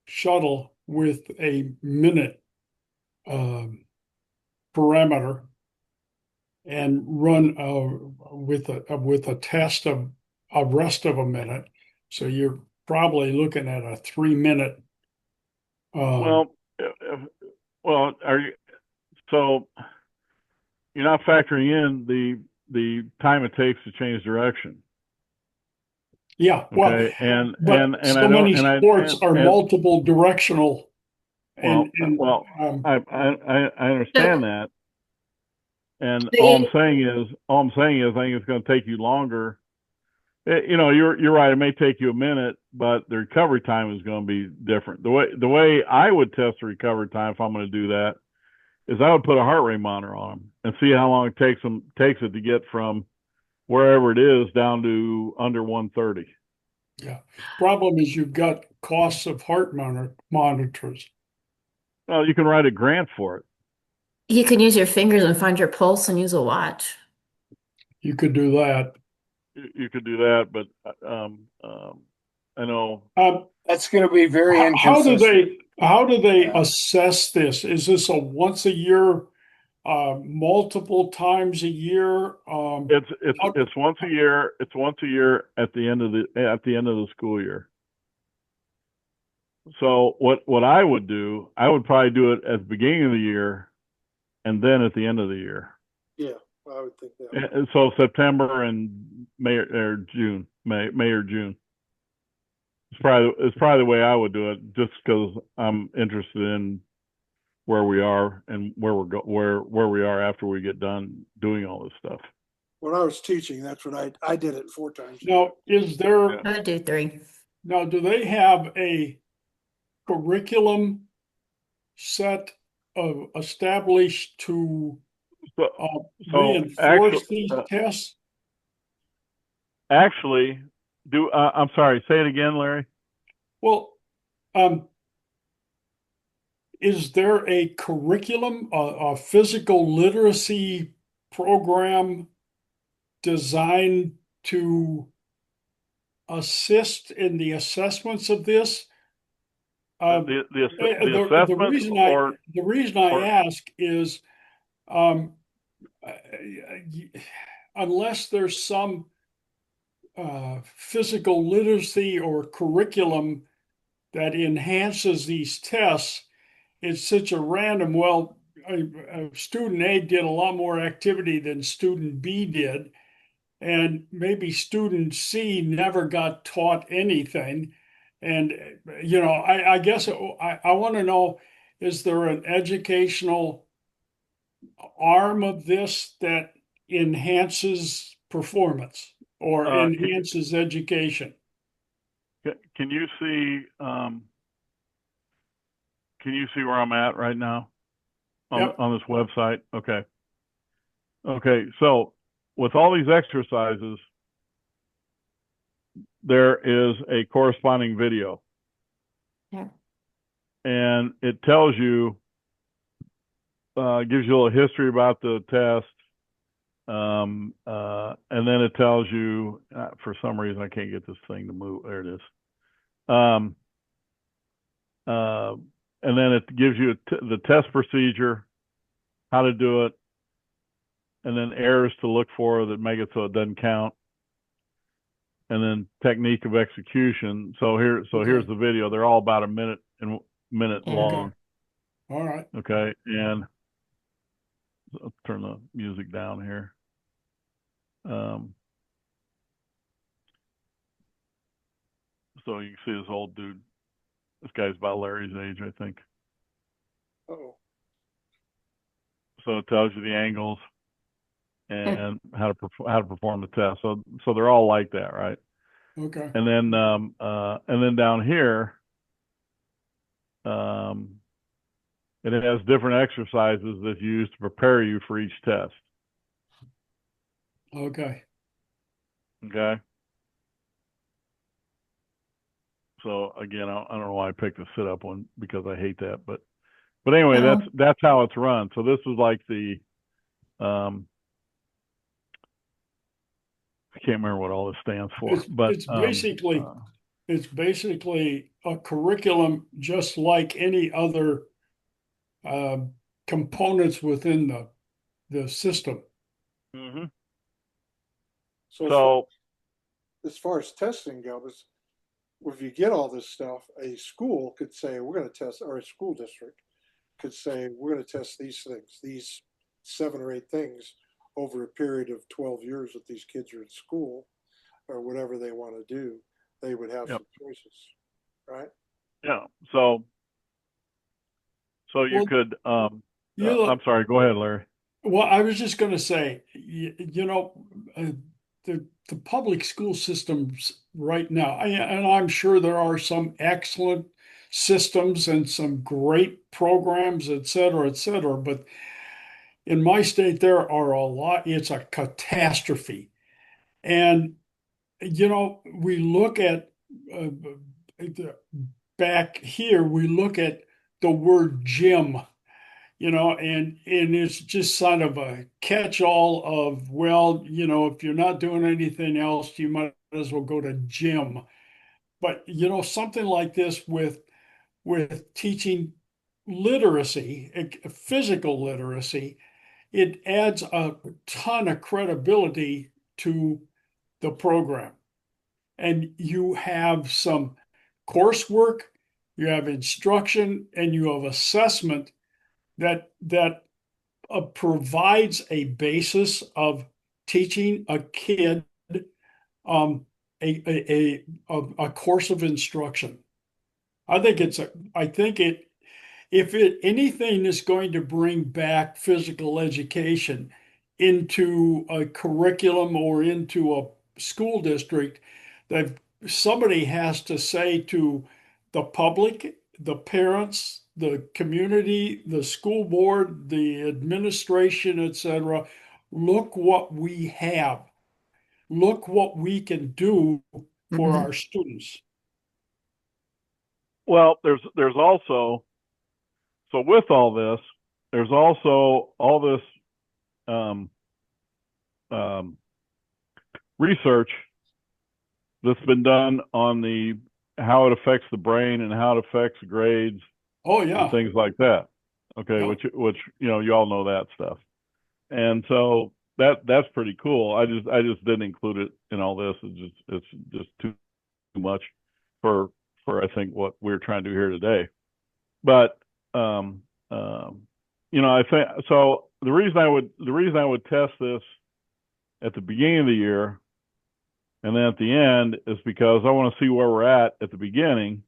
shuttle with a minute parameter and run with a test of a rest of a minute. So you're probably looking at a 3-minute. Well, are you? So you're not factoring in the time it takes to change direction. Yeah, well, okay, and so I know, many sports are multiple directional. I understand that, and all I'm saying is, I think it's going to take you longer. You're right. It may take you a minute, but the recovery time is going to be different. The way I would test the recovery time if I'm going to do that is I would put a heart rate monitor on them and see how long it takes it to get from wherever it is down to under 130. Yeah. Problem is you've got costs of heart monitors. Well, you can write a grant for it. You can use your fingers and find your pulse and use a watch. You could do that. You could do that, but I know that's going to be very inconsistent. How do they assess this? Is this a once a year, multiple times a year? It's once a year. It's once a year at the end of the school year. So what I would do, I would probably do it at the beginning of the year, and then at the end of the year. Yeah, I would think that. So September and May or June. It's probably the way I would do it, just because I'm interested in where we are and where we are after we get done doing all this stuff. When I was teaching, that's what I did it 4 times. Now, is there? I would do 3. Now, do they have a curriculum set of established to reinforce these tests? Actually, I'm sorry, say it again, Larry. Well, is there a curriculum, a physical literacy program designed to assist in the assessments of this? The assessment, the reason I ask is, unless there's some physical literacy or curriculum that enhances these tests, it's such a random. Well, student A did a lot more activity than student B did, and maybe student C never got taught anything. And I guess I want to know, is there an educational arm of this that enhances performance or enhances education? Can you see where I'm at right now on this website? Okay. So with all these exercises, there is a corresponding video. Yeah. And it tells you, gives you a little history about the test. And then it tells you, for some reason, I can't get this thing to move. There it is. And then it gives you the test procedure, how to do it, and then errors to look for that make it so it doesn't count, and then technique of execution. Here's the video. They're all about a minute long. All right. Okay, and I'll turn the music down here. So you can see this old dude. This guy's about Larry's age, I think. Oh. So it tells you the angles and how to perform the test. So they're all like that, right? Okay. And then down here, it has different exercises that's used to prepare you for each test. Okay. So again, I don't know why I picked the sit-up one, because I hate that, but anyway, that's how it's run. So this is like the I can't remember what all this stands for, but it's basically a curriculum just like any other components within the system. Mm-hmm. So as far as testing goes, if you get all this stuff, a school could say, we're going to test, or a school district could say, we're going to test these things, these 7 or 8 things over a period of 12 years that these kids are in school, or whatever they want to do. They would have some choices, right? Yeah. So you could, I'm sorry, go ahead, Larry. Well, I was just going to say, the public school systems right now, and I'm sure there are some excellent systems and some great programs, et cetera, but in my state, there are a lot, it's a catastrophe. And, we look at, uh, back here, we look at the word gym, and it's just sort of a catch-all of, well, if you're not doing anything else, you might as well go to gym. But something like this with teaching literacy, physical literacy, it adds a ton of credibility to the program. And you have some coursework, you have instruction, and you have assessment that provides a basis of teaching a kid um, a course of instruction. I think if anything is going to bring back physical education into a curriculum or into a school district, that somebody has to say to the public, the parents, the community, the school board, the administration, etc., look what we have. Look what we can do for our students. Well, there's also, so with all this, there's also all this research that's been done on how it affects the brain and how it affects grades. Oh yeah, and things like that. Okay, yep. which you all know that stuff, and so that's pretty cool. I just didn't include it in all this. It's just too much for I think what we're trying to do here today. But I think so. The reason I would test this at the beginning of the year and then at the end is because I want to see where we're at the beginning,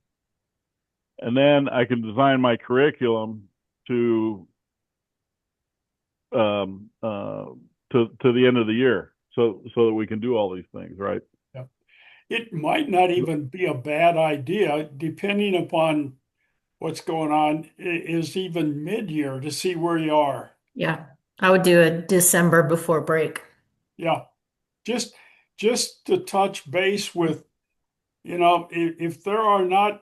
and then I can design my curriculum to the end of the year, so that we can do all these things, right? Yeah. It might not even be a bad idea, depending upon what's going on, is even mid-year to see where you are. Yeah, I would do a December before break. Yeah, just to touch base with, if there are not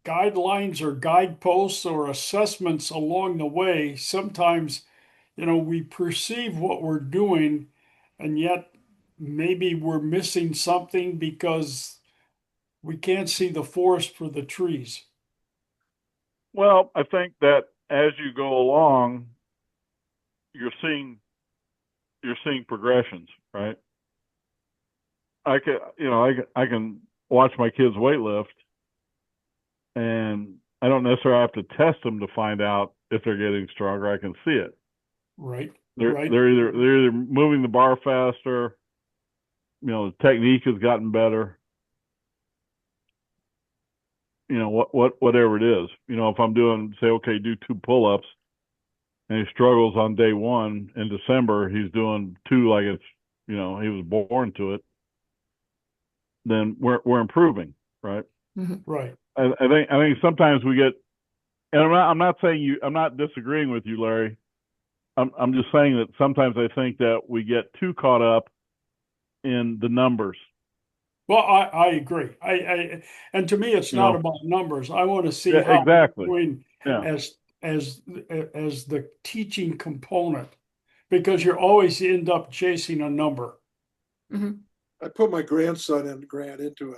guidelines or guideposts or assessments along the way, sometimes, we perceive what we're doing, and yet maybe we're missing something because we can't see the forest for the trees. Well, I think that as you go along, you're seeing progressions, right? I can watch my kids weightlift, and I don't necessarily have to test them to find out if they're getting stronger. I can see it. Right. They're either moving the bar faster, the technique has gotten better. Whatever it is. If I'm doing, say, okay, do 2 pull-ups, and he struggles on day 1 in December, he's doing 2 like it's, he was born to it. Then we're improving, right? Mm-hmm. Right. I think sometimes we get, and I'm not disagreeing with you, Larry. I'm just saying that sometimes I think that we get too caught up in the numbers. Well, I agree. And to me, it's not about numbers. I want to see how exactly we're doing as the teaching component, because you always end up chasing a number. Mm-hmm. I put my grandson and Grant into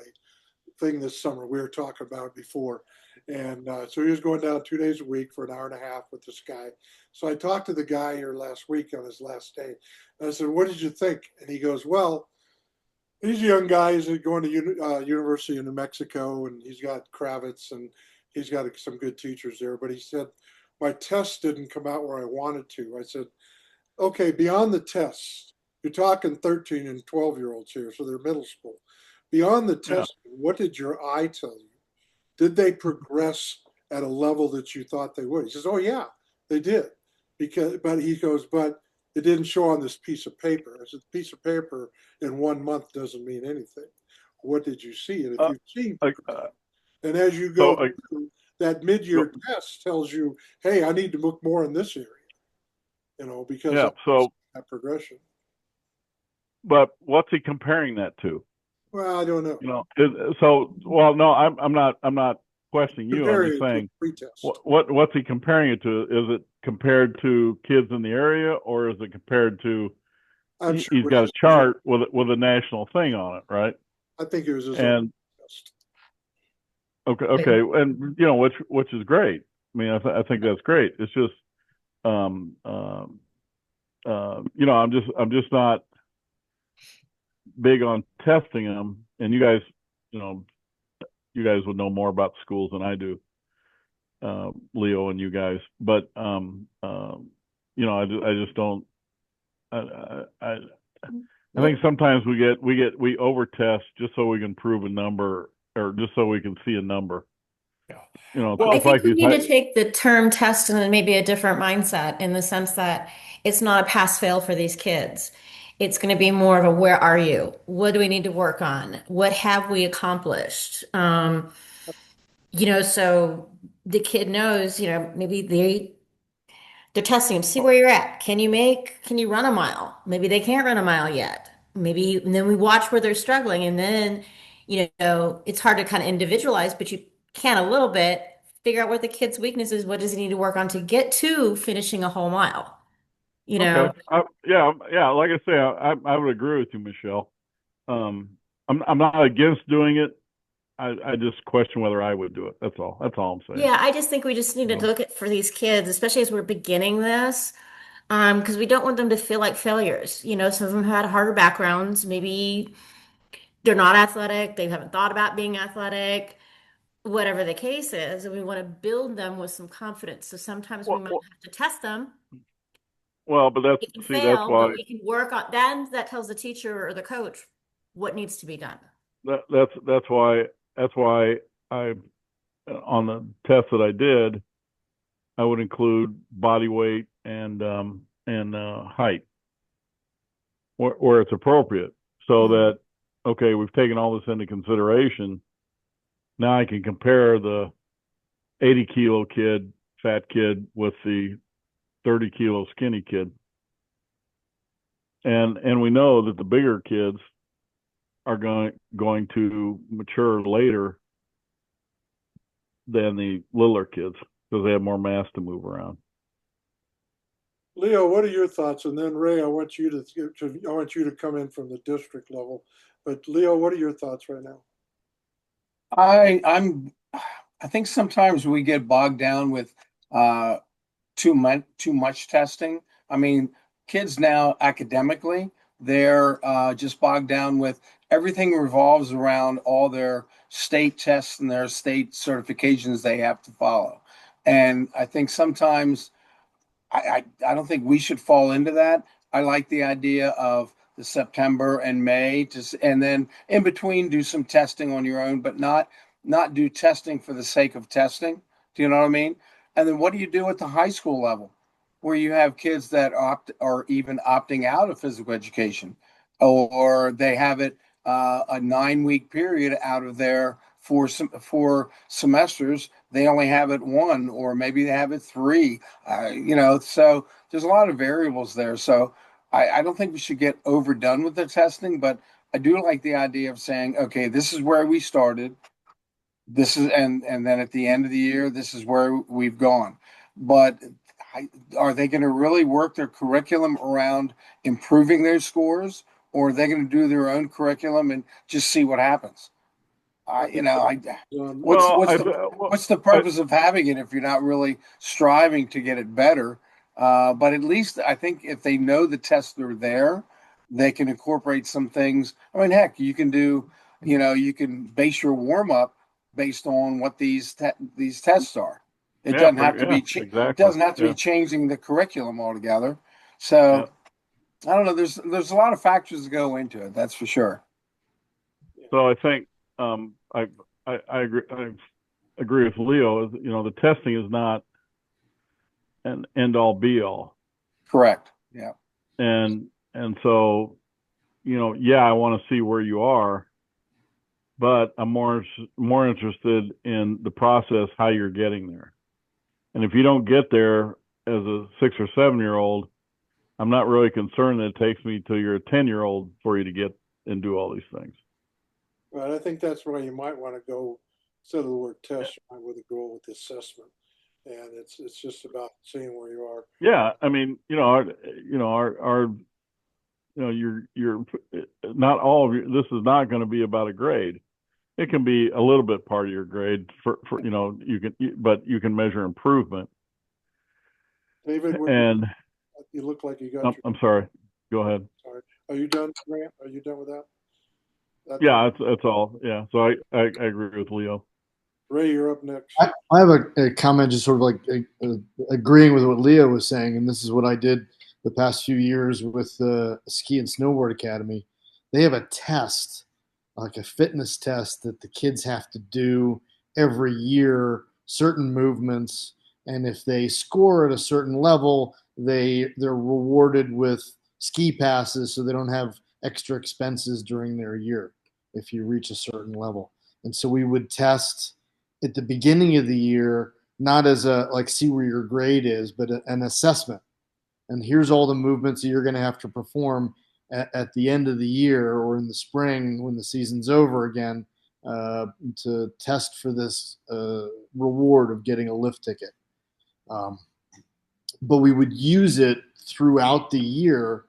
thing this summer. We were talking about it before. And so he was going down 2 days a week for an hour and a half with this guy. So I talked to the guy here last week on his last day. And I said, what did you think? And he goes, well, he's a young guy. He's going to University of New Mexico, and he's got Kravitz, and he's got some good teachers there. But he said, my test didn't come out where I wanted to. I said, okay, beyond the tests, you're talking 13 and 12-year-olds here, so they're middle school. Beyond the test, what did your eye tell you? Did they progress at a level that you thought they would? He says, oh, yeah, they did. But he goes, but it didn't show on this piece of paper. I said, the piece of paper in 1 month doesn't mean anything. What did you see? And if you've seen, and as you go through, that mid-year test tells you, hey, I need to look more in this area, because of that progression. But what's he comparing that to? Well, I don't know. No, I'm not questioning you. I'm just saying, what's he comparing it to? Is it compared to kids in the area, or is it compared to? He's got a chart with a national thing on it, right? I think it was his own test. Okay, and which is great. I mean, I think that's great. It's just, I'm just not big on testing them. And you guys would know more about the schools than I do, Leo and you guys. But I just don't. I think sometimes we over test just so we can prove a number, or just so we can see a number. Yeah. I think we need to take the term test and then maybe a different mindset, in the sense that it's not a pass fail for these kids. It's going to be more of a, where are you? What do we need to work on? What have we accomplished? So the kid knows, maybe they're testing him, see where you're at. Can you run a mile? Maybe they can't run a mile yet. And then we watch where they're struggling. And then, it's hard to kind of individualize, but you can a little bit figure out what the kid's weakness is. What does he need to work on to get to finishing a whole mile? Okay. Yeah. Like I say, I would agree with you, Michelle. I'm not against doing it. I just question whether I would do it. That's all I'm saying. Yeah, I just think we just need to look at, for these kids, especially as we're beginning this, because we don't want them to feel like failures. Some of them had harder backgrounds. Maybe they're not athletic. They haven't thought about being athletic. Whatever the case is, and we want to build them with some confidence. So sometimes we might have to test them. Well, but that's why we can work on. Then that tells the teacher or the coach what needs to be done. That's why I, on the test that I did, I would include body weight and height where it's appropriate, so that we've taken all this into consideration. Now I can compare the 80-kilo fat kid with the 30-kilo skinny kid. And we know that the bigger kids are going to mature later than the littler kids, because they have more mass to move around. Leo, what are your thoughts? And then Ray, I want you to come in from the district level. But Leo, what are your thoughts right now? I think sometimes we get bogged down with too much testing. I mean, kids now academically, they're just bogged down with everything revolves around all their state tests and their state certifications they have to follow. And I think sometimes I don't think we should fall into that. I like the idea of the September and May, and then in between do some testing on your own, but not do testing for the sake of testing. Do you know what I mean? And then what do you do at the high school level, where you have kids that are even opting out of physical education, or they have it a 9-week period out of their four semesters. They only have it 1, or maybe they have it 3. So there's a lot of variables there. So I don't think we should get overdone with the testing, but I do like the idea of saying, okay, this is where we started. This is, and then at the end of the year, this is where we've gone. But are they going to really work their curriculum around improving their scores, or are they going to do their own curriculum and just see what happens? What's the purpose of having it if you're not really striving to get it better? But at least I think if they know the tests are there, they can incorporate some things. I mean, heck, you can do, you can base your warm up based on what these tests are. It doesn't have to be be changing the curriculum altogether. So I don't know. There's a lot of factors that go into it. That's for sure. So I think I agree. I agree with Leo. The testing is not an end all be all. Correct. Yeah. And so, I want to see where you are, but I'm more interested in the process, how you're getting there. And if you don't get there as a 6 or 7 year old, I'm not really concerned that it takes me till you're a 10-year-old for you to get and do all these things. Right. I think that's where you might want to go, instead of the word test, you might want to go with assessment. And it's just about seeing where you are. Yeah. I mean, you're not all of you. This is not going to be about a grade. It can be a little bit part of your grade but you can measure improvement. David, and you look like you got. I'm sorry. Go ahead. Sorry. Are you done, Grant? Are you done with that? That's all. Yeah. So I agree with Leo. Ray, you're up next. I have a comment, just sort of like agreeing with what Leo was saying, and this is what I did the past few years with the Ski and Snowboard Academy. They have a test, like a fitness test, that the kids have to do every year, certain movements, and if they score at a certain level, they're rewarded with ski passes, so they don't have extra expenses during their year if you reach a certain level. And so we would test at the beginning of the year, not as see where your grade is, but an assessment. And here's all the movements that you're going to have to perform at the end of the year or in the spring when the season's over again, to test for this reward of getting a lift ticket. But we would use it throughout the year.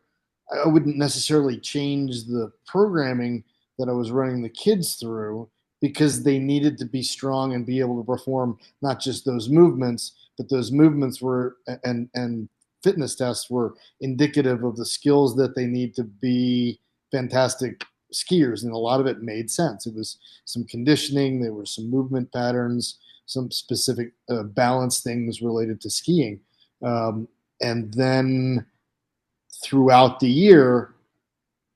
I wouldn't necessarily change the programming that I was running the kids through, because they needed to be strong and be able to perform not just those movements, but those movements were and fitness tests were indicative of the skills that they need to be fantastic skiers. And a lot of it made sense. It was some conditioning, there were some movement patterns, some specific balance things related to skiing. And then throughout the year,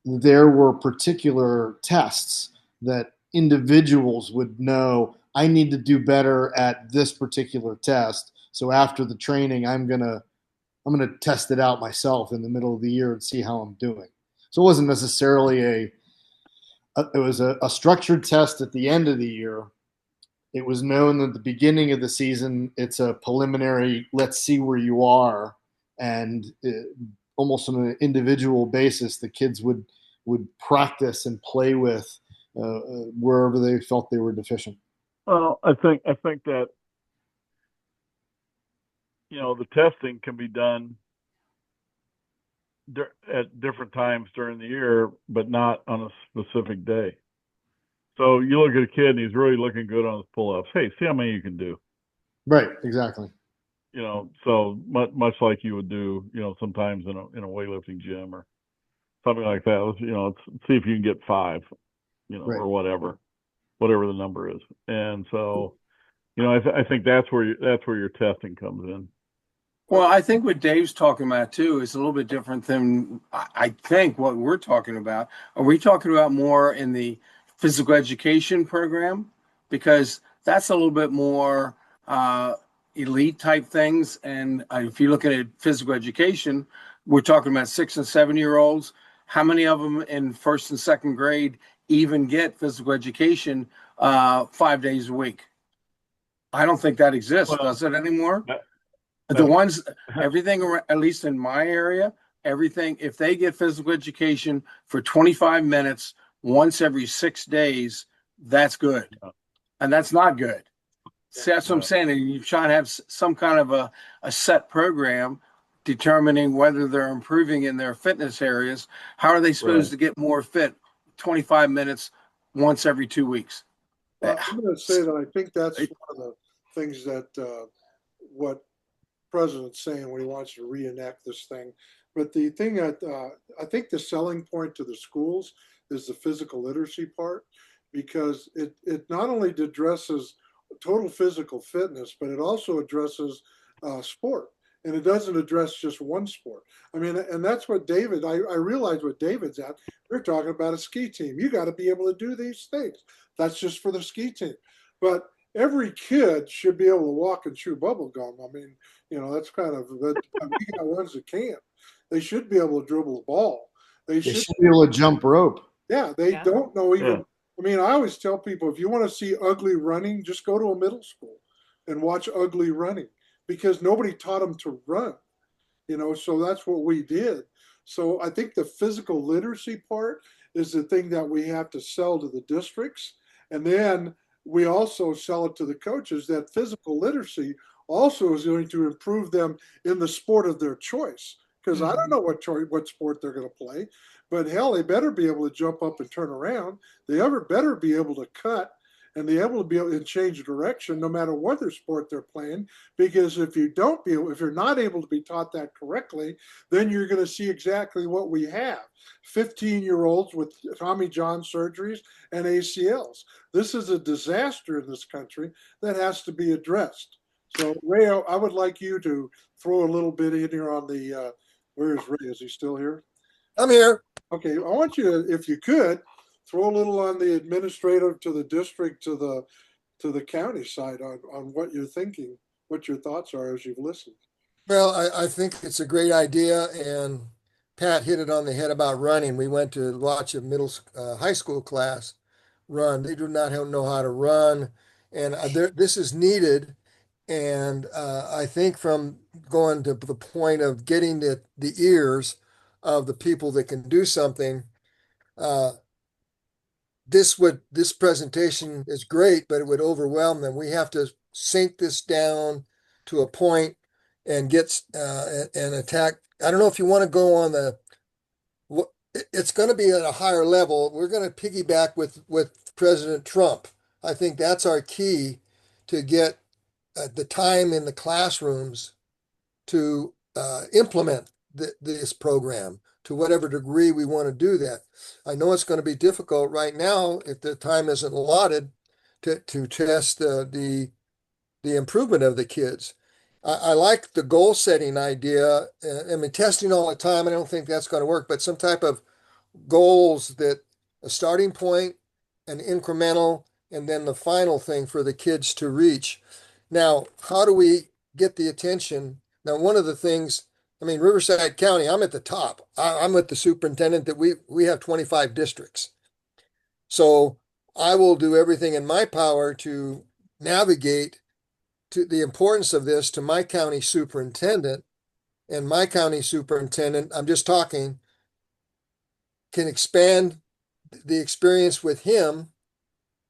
there were particular tests that individuals would know, I need to do better at this particular test. So after the training, I'm gonna test it out myself in the middle of the year and see how I'm doing. So it wasn't necessarily it was a structured test at the end of the year. It was known at the beginning of the season, it's a preliminary, let's see where you are. And almost on an individual basis, the kids would practice and play with wherever they felt they were deficient. Well, I think that the testing can be done at different times during the year, but not on a specific day. So you look at a kid and he's really looking good on his pull-ups. Hey, see how many you can do. Right. Exactly. So much like you would do, sometimes in a weightlifting gym or something like that. See if you can get 5. Right. Or whatever the number is. And so, I think that's where your testing comes in. Well, I think what Dave's talking about too is a little bit different than I think what we're talking about. Are we talking about more in the physical education program? Because that's a little bit more elite type things. And if you look at it, physical education, we're talking about 6 and 7 year olds. How many of them in first and second grade even get physical education 5 days a week? I don't think that exists, does it anymore? The ones, everything, at least in my area, everything, if they get physical education for 25 minutes once every 6 days, that's good. And that's not good. See, that's what I'm saying. And you try to have some kind of a set program determining whether they're improving in their fitness areas. How are they supposed to get more fit? 25 minutes once every 2 weeks. I'm going to say that I think that's one of the things that what President's saying when he wants to reenact this thing. But the thing that I think the selling point to the schools is the physical literacy part, because it not only addresses total physical fitness, but it also addresses sport. And it doesn't address just one sport. I mean, and that's what David, I realize what David's at. We're talking about a ski team. You got to be able to do these things. That's just for the ski team. But every kid should be able to walk and chew bubble gum. I mean, that's kind of, we got ones that can't. They should be able to dribble the ball. They should be able to jump rope. Yeah, they don't know even. Yeah. I mean, I always tell people, if you want to see ugly running, just go to a middle school and watch ugly running, because nobody taught them to run, so that's what we did. So I think the physical literacy part is the thing that we have to sell to the districts. And then we also sell it to the coaches that physical literacy also is going to improve them in the sport of their choice. Because I don't know what sport they're going to play, but hell, they better be able to jump up and turn around. They better be able to cut, and they able to change direction no matter what their sport they're playing. Because if you're not able to be taught that correctly, then you're going to see exactly what we have: 15-year-olds with Tommy John surgeries and ACLs. This is a disaster in this country that has to be addressed. So, Ray, I would like you to throw a little bit in here on the. Where is Ray? Is he still here? I'm here. Okay, I want you to, if you could, throw a little on the administrative to the district to the county side on what you're thinking, what your thoughts are as you've listened. Well, I think it's a great idea, and Pat hit it on the head about running. We went to watch a high school class run. They do not know how to run, and this is needed. And I think from going to the point of getting the ears of the people that can do something, this presentation is great, but it would overwhelm them. We have to sink this down to a point and get and attack. I don't know if you want to go on it's going to be at a higher level. We're going to piggyback with President Trump. I think that's our key to get the time in the classrooms to implement this program to whatever degree we want to do that. I know it's going to be difficult right now if the time isn't allotted to test the improvement of the kids. I like the goal setting idea. I mean, testing all the time, I don't think that's going to work, but some type of goals, that a starting point, an incremental, and then the final thing for the kids to reach. Now, how do we get the attention? Now, one of the things, I mean, Riverside County, I'm at the top. I'm with the superintendent that we have 25 districts. So I will do everything in my power to navigate to the importance of this to my county superintendent. And my county superintendent, I'm just talking, can expand the experience with him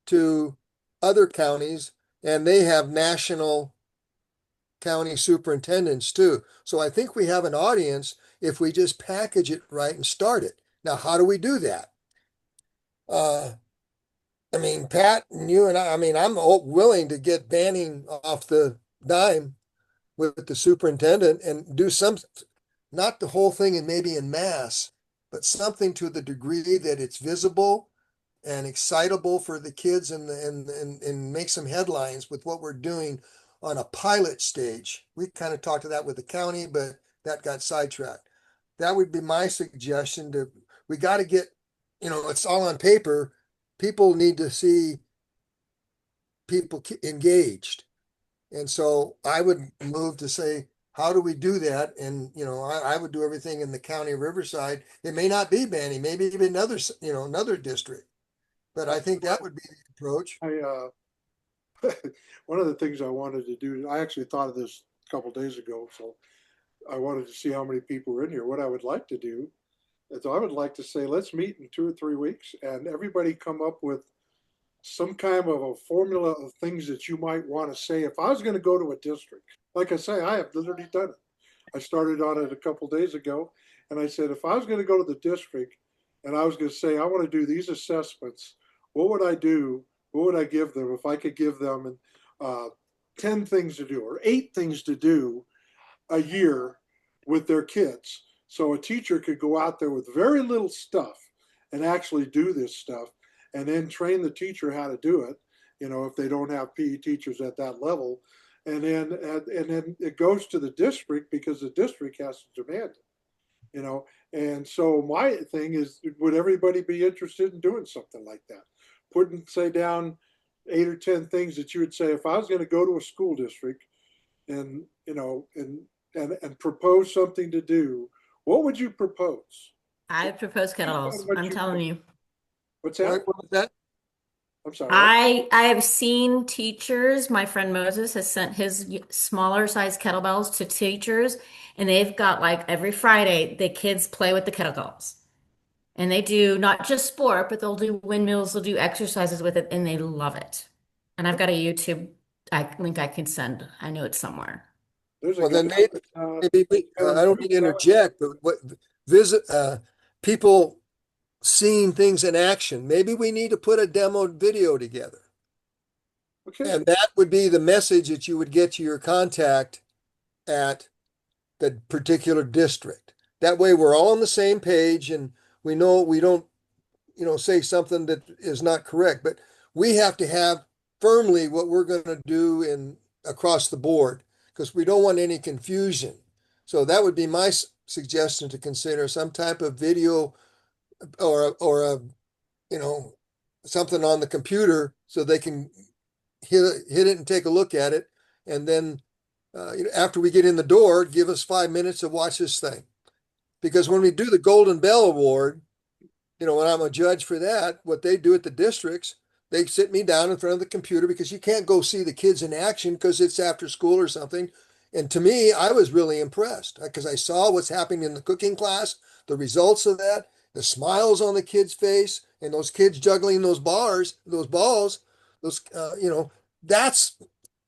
to other counties, and they have national county superintendents too. So I think we have an audience if we just package it right and start it. Now, how do we do that? I mean, Pat and you and I mean, I'm willing to get Banning off the dime with the superintendent and do not the whole thing and maybe in mass, but something to the degree that it's visible and excitable for the kids and make some headlines with what we're doing on a pilot stage. We kind of talked to that with the county, but that got sidetracked. That would be my suggestion. We got to get, it's all on paper. People need to see people engaged. And so I would move to say, how do we do that? And, I would do everything in the county of Riverside. It may not be Banning, maybe even another district. But I think that would be the approach. One of the things I wanted to do, I actually thought of this a couple of days ago, so I wanted to see how many people were in here. What I would like to do is I would like to say, let's meet in 2 or 3 weeks and everybody come up with some kind of a formula of things that you might want to say. If I was going to go to a district, like I say, I have literally done it. I started on it a couple of days ago, and I said, if I was going to go to the district and I was going to say, I want to do these assessments, what would I do what would I give them if I could give them 10 things to do or 8 things to do a year with their kids? So a teacher could go out there with very little stuff and actually do this stuff and then train the teacher how to do it, if they don't have PE teachers at that level. And then it goes to the district because the district has to demand it. And so my thing is, would everybody be interested in doing something like that? Putting, say, down 8 or 10 things that you would say, if I was going to go to a school district and propose something to do, what would you propose? I propose kettlebells. I'm telling you. What's that? What was that? I'm sorry. I have seen teachers. My friend Moses has sent his smaller size kettlebells to teachers, and they've got like every Friday the kids play with the kettlebells. And they do not just sport, but they'll do windmills, they'll do exercises with it, and they love it. And I've got a YouTube link I can send. I know it's somewhere. Well, then maybe I don't mean to interject, but visit people seeing things in action. Maybe we need to put a demo video together. Okay. And that would be the message that you would get to your contact at the particular district. That way we're all on the same page and we know we don't, say something that is not correct, but we have to have firmly what we're going to do across the board because we don't want any confusion. So that would be my suggestion, to consider some type of video or something on the computer so they can hit it and take a look at it. And then after we get in the door, give us 5 minutes to watch this thing. Because when we do the Golden Bell Award, when I'm a judge for that, what they do at the districts, they sit me down in front of the computer because you can't go see the kids in action because it's after school or something. And to me, I was really impressed because I saw what's happening in the cooking class, the results of that, the smiles on the kids' face, and those kids juggling those balls, that's,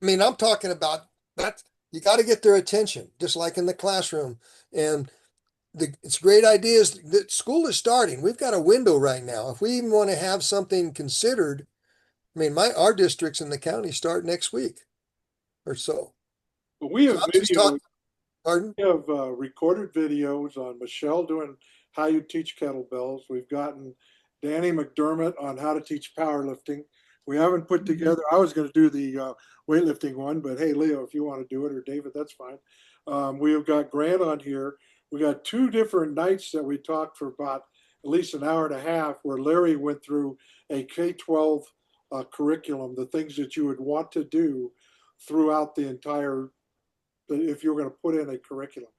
I'm talking about that. You got to get their attention, just like in the classroom. And it's great ideas. The school is starting. We've got a window right now. If we even want to have something considered, our districts in the county start next week or so. But we have pardon? We have recorded videos on Michelle doing how you teach kettlebells. We've gotten Danny McDermott on how to teach powerlifting. We haven't put together, I was going to do the weightlifting one, but hey, Leo, if you want to do it, or David, that's fine. We have got Grant on here. We got 2 different nights that we talked for about at least an hour and a half, where Larry went through a K-12 curriculum, the things that you would want to do throughout the entire, if you're going to put in a curriculum.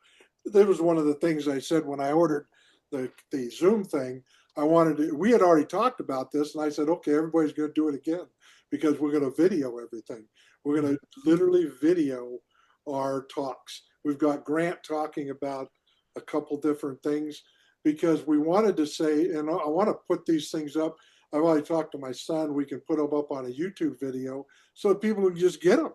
That was one of the things I said when I ordered the Zoom thing. We had already talked about this, and I said, okay, everybody's going to do it again because we're going to video everything. We're going to literally video our talks. We've got Grant talking about a couple different things because we wanted to say, and I want to put these things up. I've already talked to my son. We can put them up on a YouTube video so that people can just get them.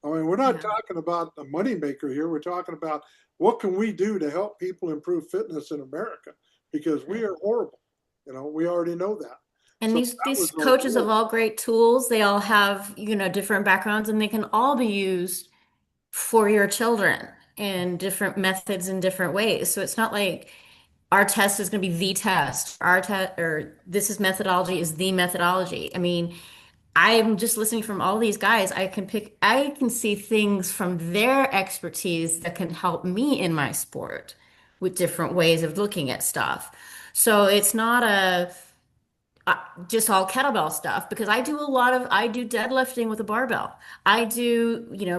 We're not talking about a moneymaker here. We're talking about what can we do to help people improve fitness in America, because we are horrible. We already know that. And so these coaches have all great tools. They all have, different backgrounds, and they can all be used for your children in different methods in different ways. So it's not like our test is going to be the test. Our test, or this is methodology, is the methodology. I'm just listening from all these guys. I can see things from their expertise that can help me in my sport with different ways of looking at stuff. So it's not just all kettlebell stuff, because I do deadlifting with a barbell. I do,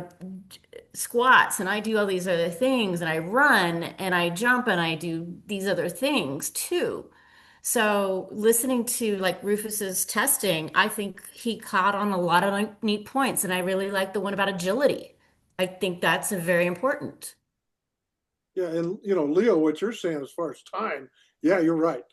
squats, and I do all these other things, and I run and I jump and I do these other things too. So listening to like Rufus's testing, I think he caught on a lot of neat points, and I really like the one about agility. I think that's very important. Yeah, and Leo, what you're saying as far as time, yeah, you're right.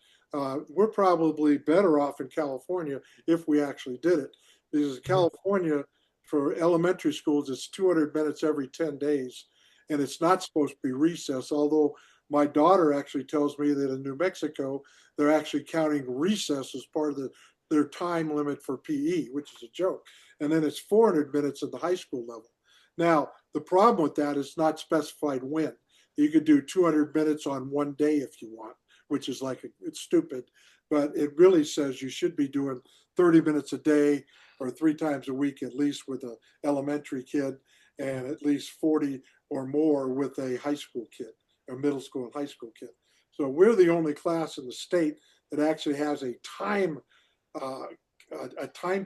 We're probably better off in California if we actually did it, because California, for elementary schools, it's 200 minutes every 10 days, and it's not supposed to be recess. Although my daughter actually tells me that in New Mexico, they're actually counting recess as part of the their time limit for PE, which is a joke. And then it's 400 minutes at the high school level. Now, the problem with that is not specified when. You could do 200 minutes on one day if you want, which is it's stupid, but it really says you should be doing 30 minutes a day or 3 times a week at least with an elementary kid, and at least 40 or more with a high school kid, or middle school and high school kid. So we're the only class in the state that actually has a time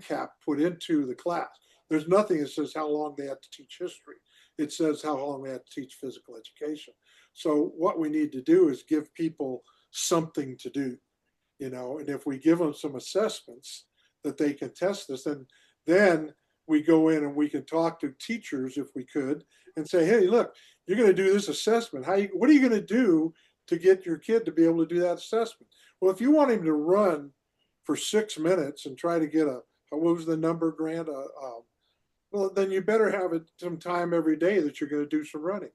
cap put into the class. There's nothing that says how long they have to teach history. It says how long they have to teach physical education. So what we need to do is give people something to do, and if we give them some assessments that they can test this, and then we go in and we can talk to teachers if we could and say, hey, look, you're going to do this assessment. What are you going to do to get your kid to be able to do that assessment? Well, if you want him to run for 6 minutes and try to get what was the number, Grant? Well, then you better have some time every day that you're going to do some running.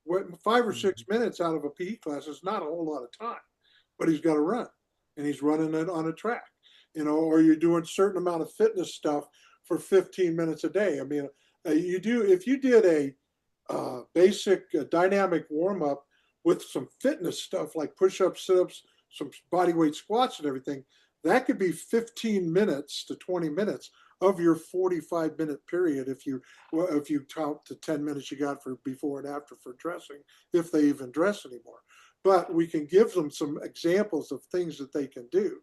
5 or 6 minutes out of a PE class is not a whole lot of time, but he's got to run, and he's running it on a track, or you're doing a certain amount of fitness stuff for 15 minutes a day. I mean, if you did a basic dynamic warm up with some fitness stuff like push-ups, sit-ups, some body weight squats and everything, that could be 15 minutes to 20 minutes of your 45-minute period if you count the 10 minutes you got for before and after for dressing, if they even dress anymore. But we can give them some examples of things that they can do.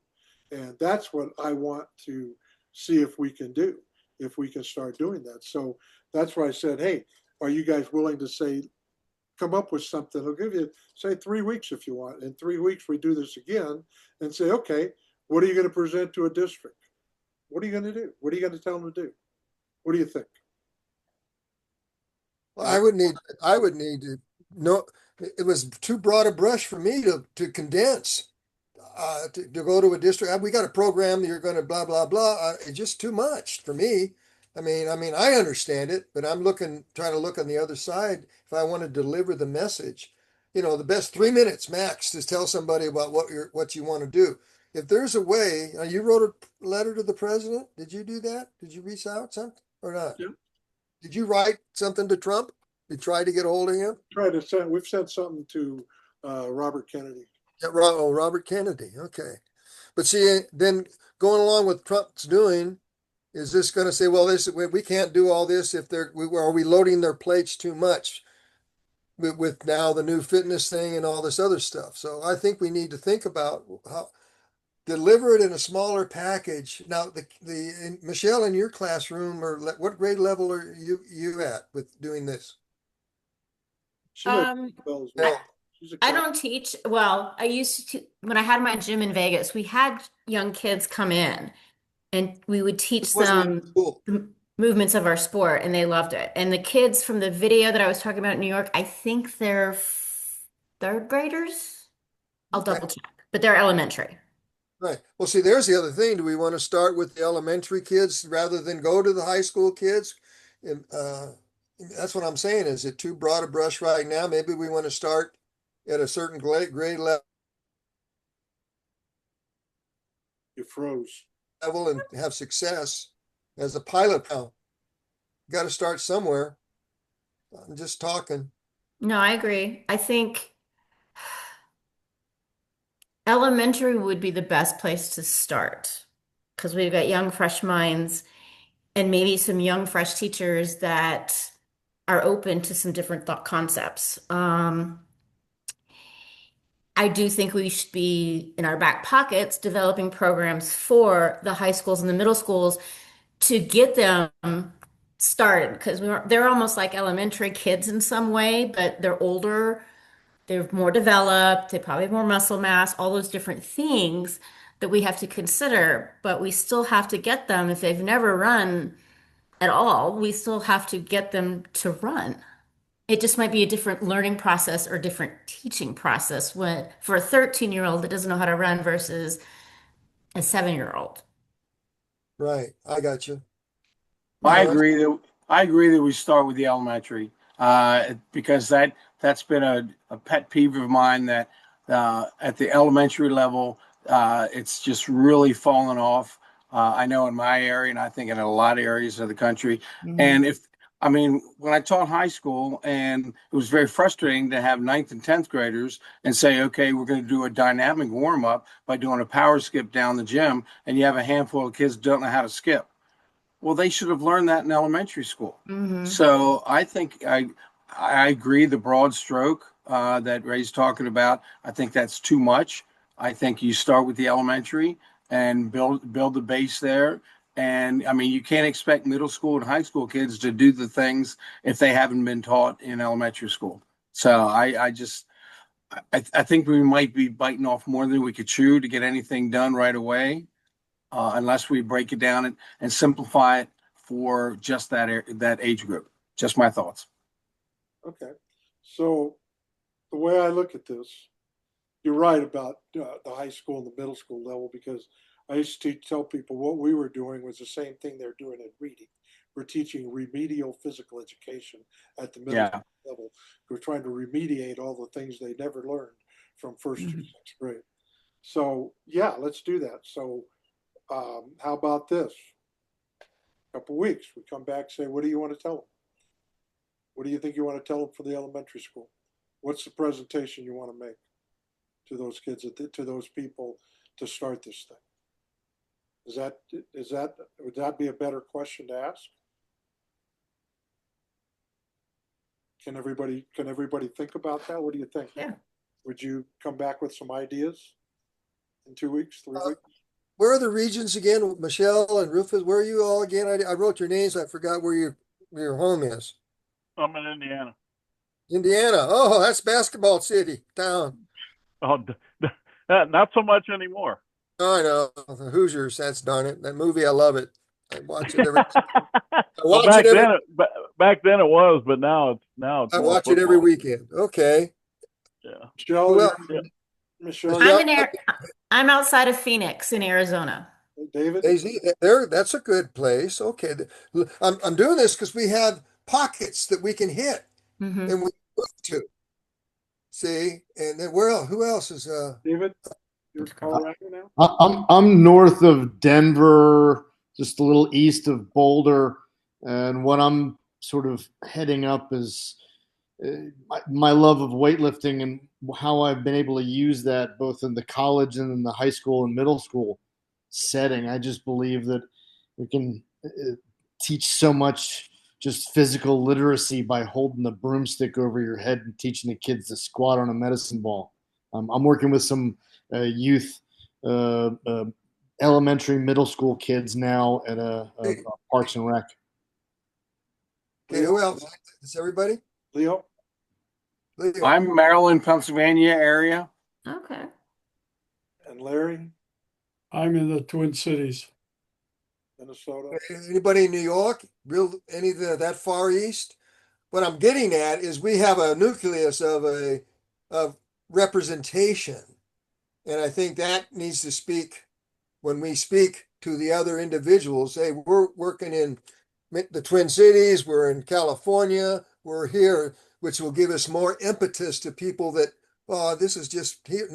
And that's what I want to see if we can do, if we can start doing that. So that's why I said, hey, are you guys willing to come up with something? I'll give you, say, 3 weeks if you want. In 3 weeks, we do this again and say, okay, what are you going to present to a district? What are you going to do? What are you going to tell them to do? What do you think? Well, I would need to know. It was too broad a brush for me to condense. To go to a district, we got a program. You're going to blah blah blah. It's just too much for me. I mean, I understand it, but I'm trying to look on the other side. If I want to deliver the message, the best 3 minutes max to tell somebody about what you want to do. If there's a way, you wrote a letter to the president. Did you do that? Did you reach out something or not? Yeah. Did you write something to Trump? You tried to get a hold of him? We've sent something to Robert Kennedy. Yeah, Robert Kennedy. Okay. But see, then going along with Trump's doing, is this going to say, well, we can't do all this if are we loading their plates too much with now the new fitness thing and all this other stuff? So I think we need to think about how deliver it in a smaller package. Now, Michelle, in your classroom, or what grade level are you at with doing this? I don't teach. Well, I used to, when I had my gym in Vegas, we had young kids come in and we would teach them the movements of our sport, and they loved it. And the kids from the video that I was talking about in New York, I think they're 3rd graders. I'll double check, but they're elementary. Right. Well, see, there's the other thing. Do we want to start with the elementary kids rather than go to the high school kids? And that's what I'm saying. Is it too broad a brush right now? Maybe we want to start at a certain grade level. You froze. Level and have success as a pilot. Now, got to start somewhere. I'm just talking. No, I agree. I think elementary would be the best place to start because we've got young, fresh minds and maybe some young, fresh teachers that are open to some different thought concepts. I do think we should be in our back pockets developing programs for the high schools and the middle schools to get them started because they're almost like elementary kids in some way, but they're older, they're more developed, they probably have more muscle mass, all those different things that we have to consider, but we still have to get them, if they've never run at all, we still have to get them to run. It just might be a different learning process or different teaching process for a 13-year-old that doesn't know how to run versus a 7-year-old. Right. I got you. I agree that we start with the elementary because that's been a pet peeve of mine that at the elementary level it's just really fallen off. I know in my area, and I think in a lot of areas of the country. Mhm. And when I taught high school, and it was very frustrating to have ninth and 10th graders and say, okay, we're going to do a dynamic warm up by doing a power skip down the gym, and you have a handful of kids don't know how to skip. Well, they should have learned that in elementary school. So I think I agree the broad stroke that Ray's talking about. I think that's too much. I think you start with the elementary and build the base there. And I mean, you can't expect middle school and high school kids to do the things if they haven't been taught in elementary school. So I think we might be biting off more than we could chew to get anything done right away, unless we break it down and simplify it for just that age group. Just my thoughts. Okay. So the way I look at this, you're right about the high school and the middle school level, because I used to tell people what we were doing was the same thing they're doing at reading. We're teaching remedial physical education at the middle school level. We're trying to remediate all the things they never learned from first through sixth grade. So yeah, let's do that. So how about this? A couple weeks, we come back, say, what do you want to tell them? What do you think you want to tell them for the elementary school? What's the presentation you want to make to those kids, to those people, to start this thing? Would that be a better question to ask? Can everybody think about that? What do you think? Yeah. Would you come back with some ideas in 2 weeks, 3 weeks? Where are the regions again? Michelle and Rufus, where are you all again? I wrote your names. I forgot where your home is. I'm in Indiana. Indiana. Oh, that's basketball city town. Oh, not so much anymore. Oh, I know. The Hoosiers, that's darn it. That movie, I love it. I watch it every back then it was, but now it's I watch it every weekend. Okay. Yeah. Michelle, Well, Michelle, I'm outside of Phoenix in Arizona. David? That's a good place. Okay. I'm doing this because we have pockets that we can hit and we move to. See, and then who else is David? You're in Colorado now? I'm north of Denver, just a little east of Boulder, and what I'm sort of heading up is my love of weightlifting and how I've been able to use that both in the college and in the high school and middle school setting. I just believe that we can teach so much just physical literacy by holding the broomstick over your head and teaching the kids to squat on a medicine ball. I'm working with some youth, elementary, middle school kids now at a Parks and Rec. Okay, who else? Is everybody? Leo? I'm Maryland, Pennsylvania area. Okay. And Larry? I'm in the Twin Cities. Minnesota? Anybody in New York? Any that far east? What I'm getting at is we have a nucleus of representation. And I think that needs to speak when we speak to the other individuals. Hey, we're working in the Twin Cities, we're in California, we're here, which will give us more impetus to people that, oh, this is just here.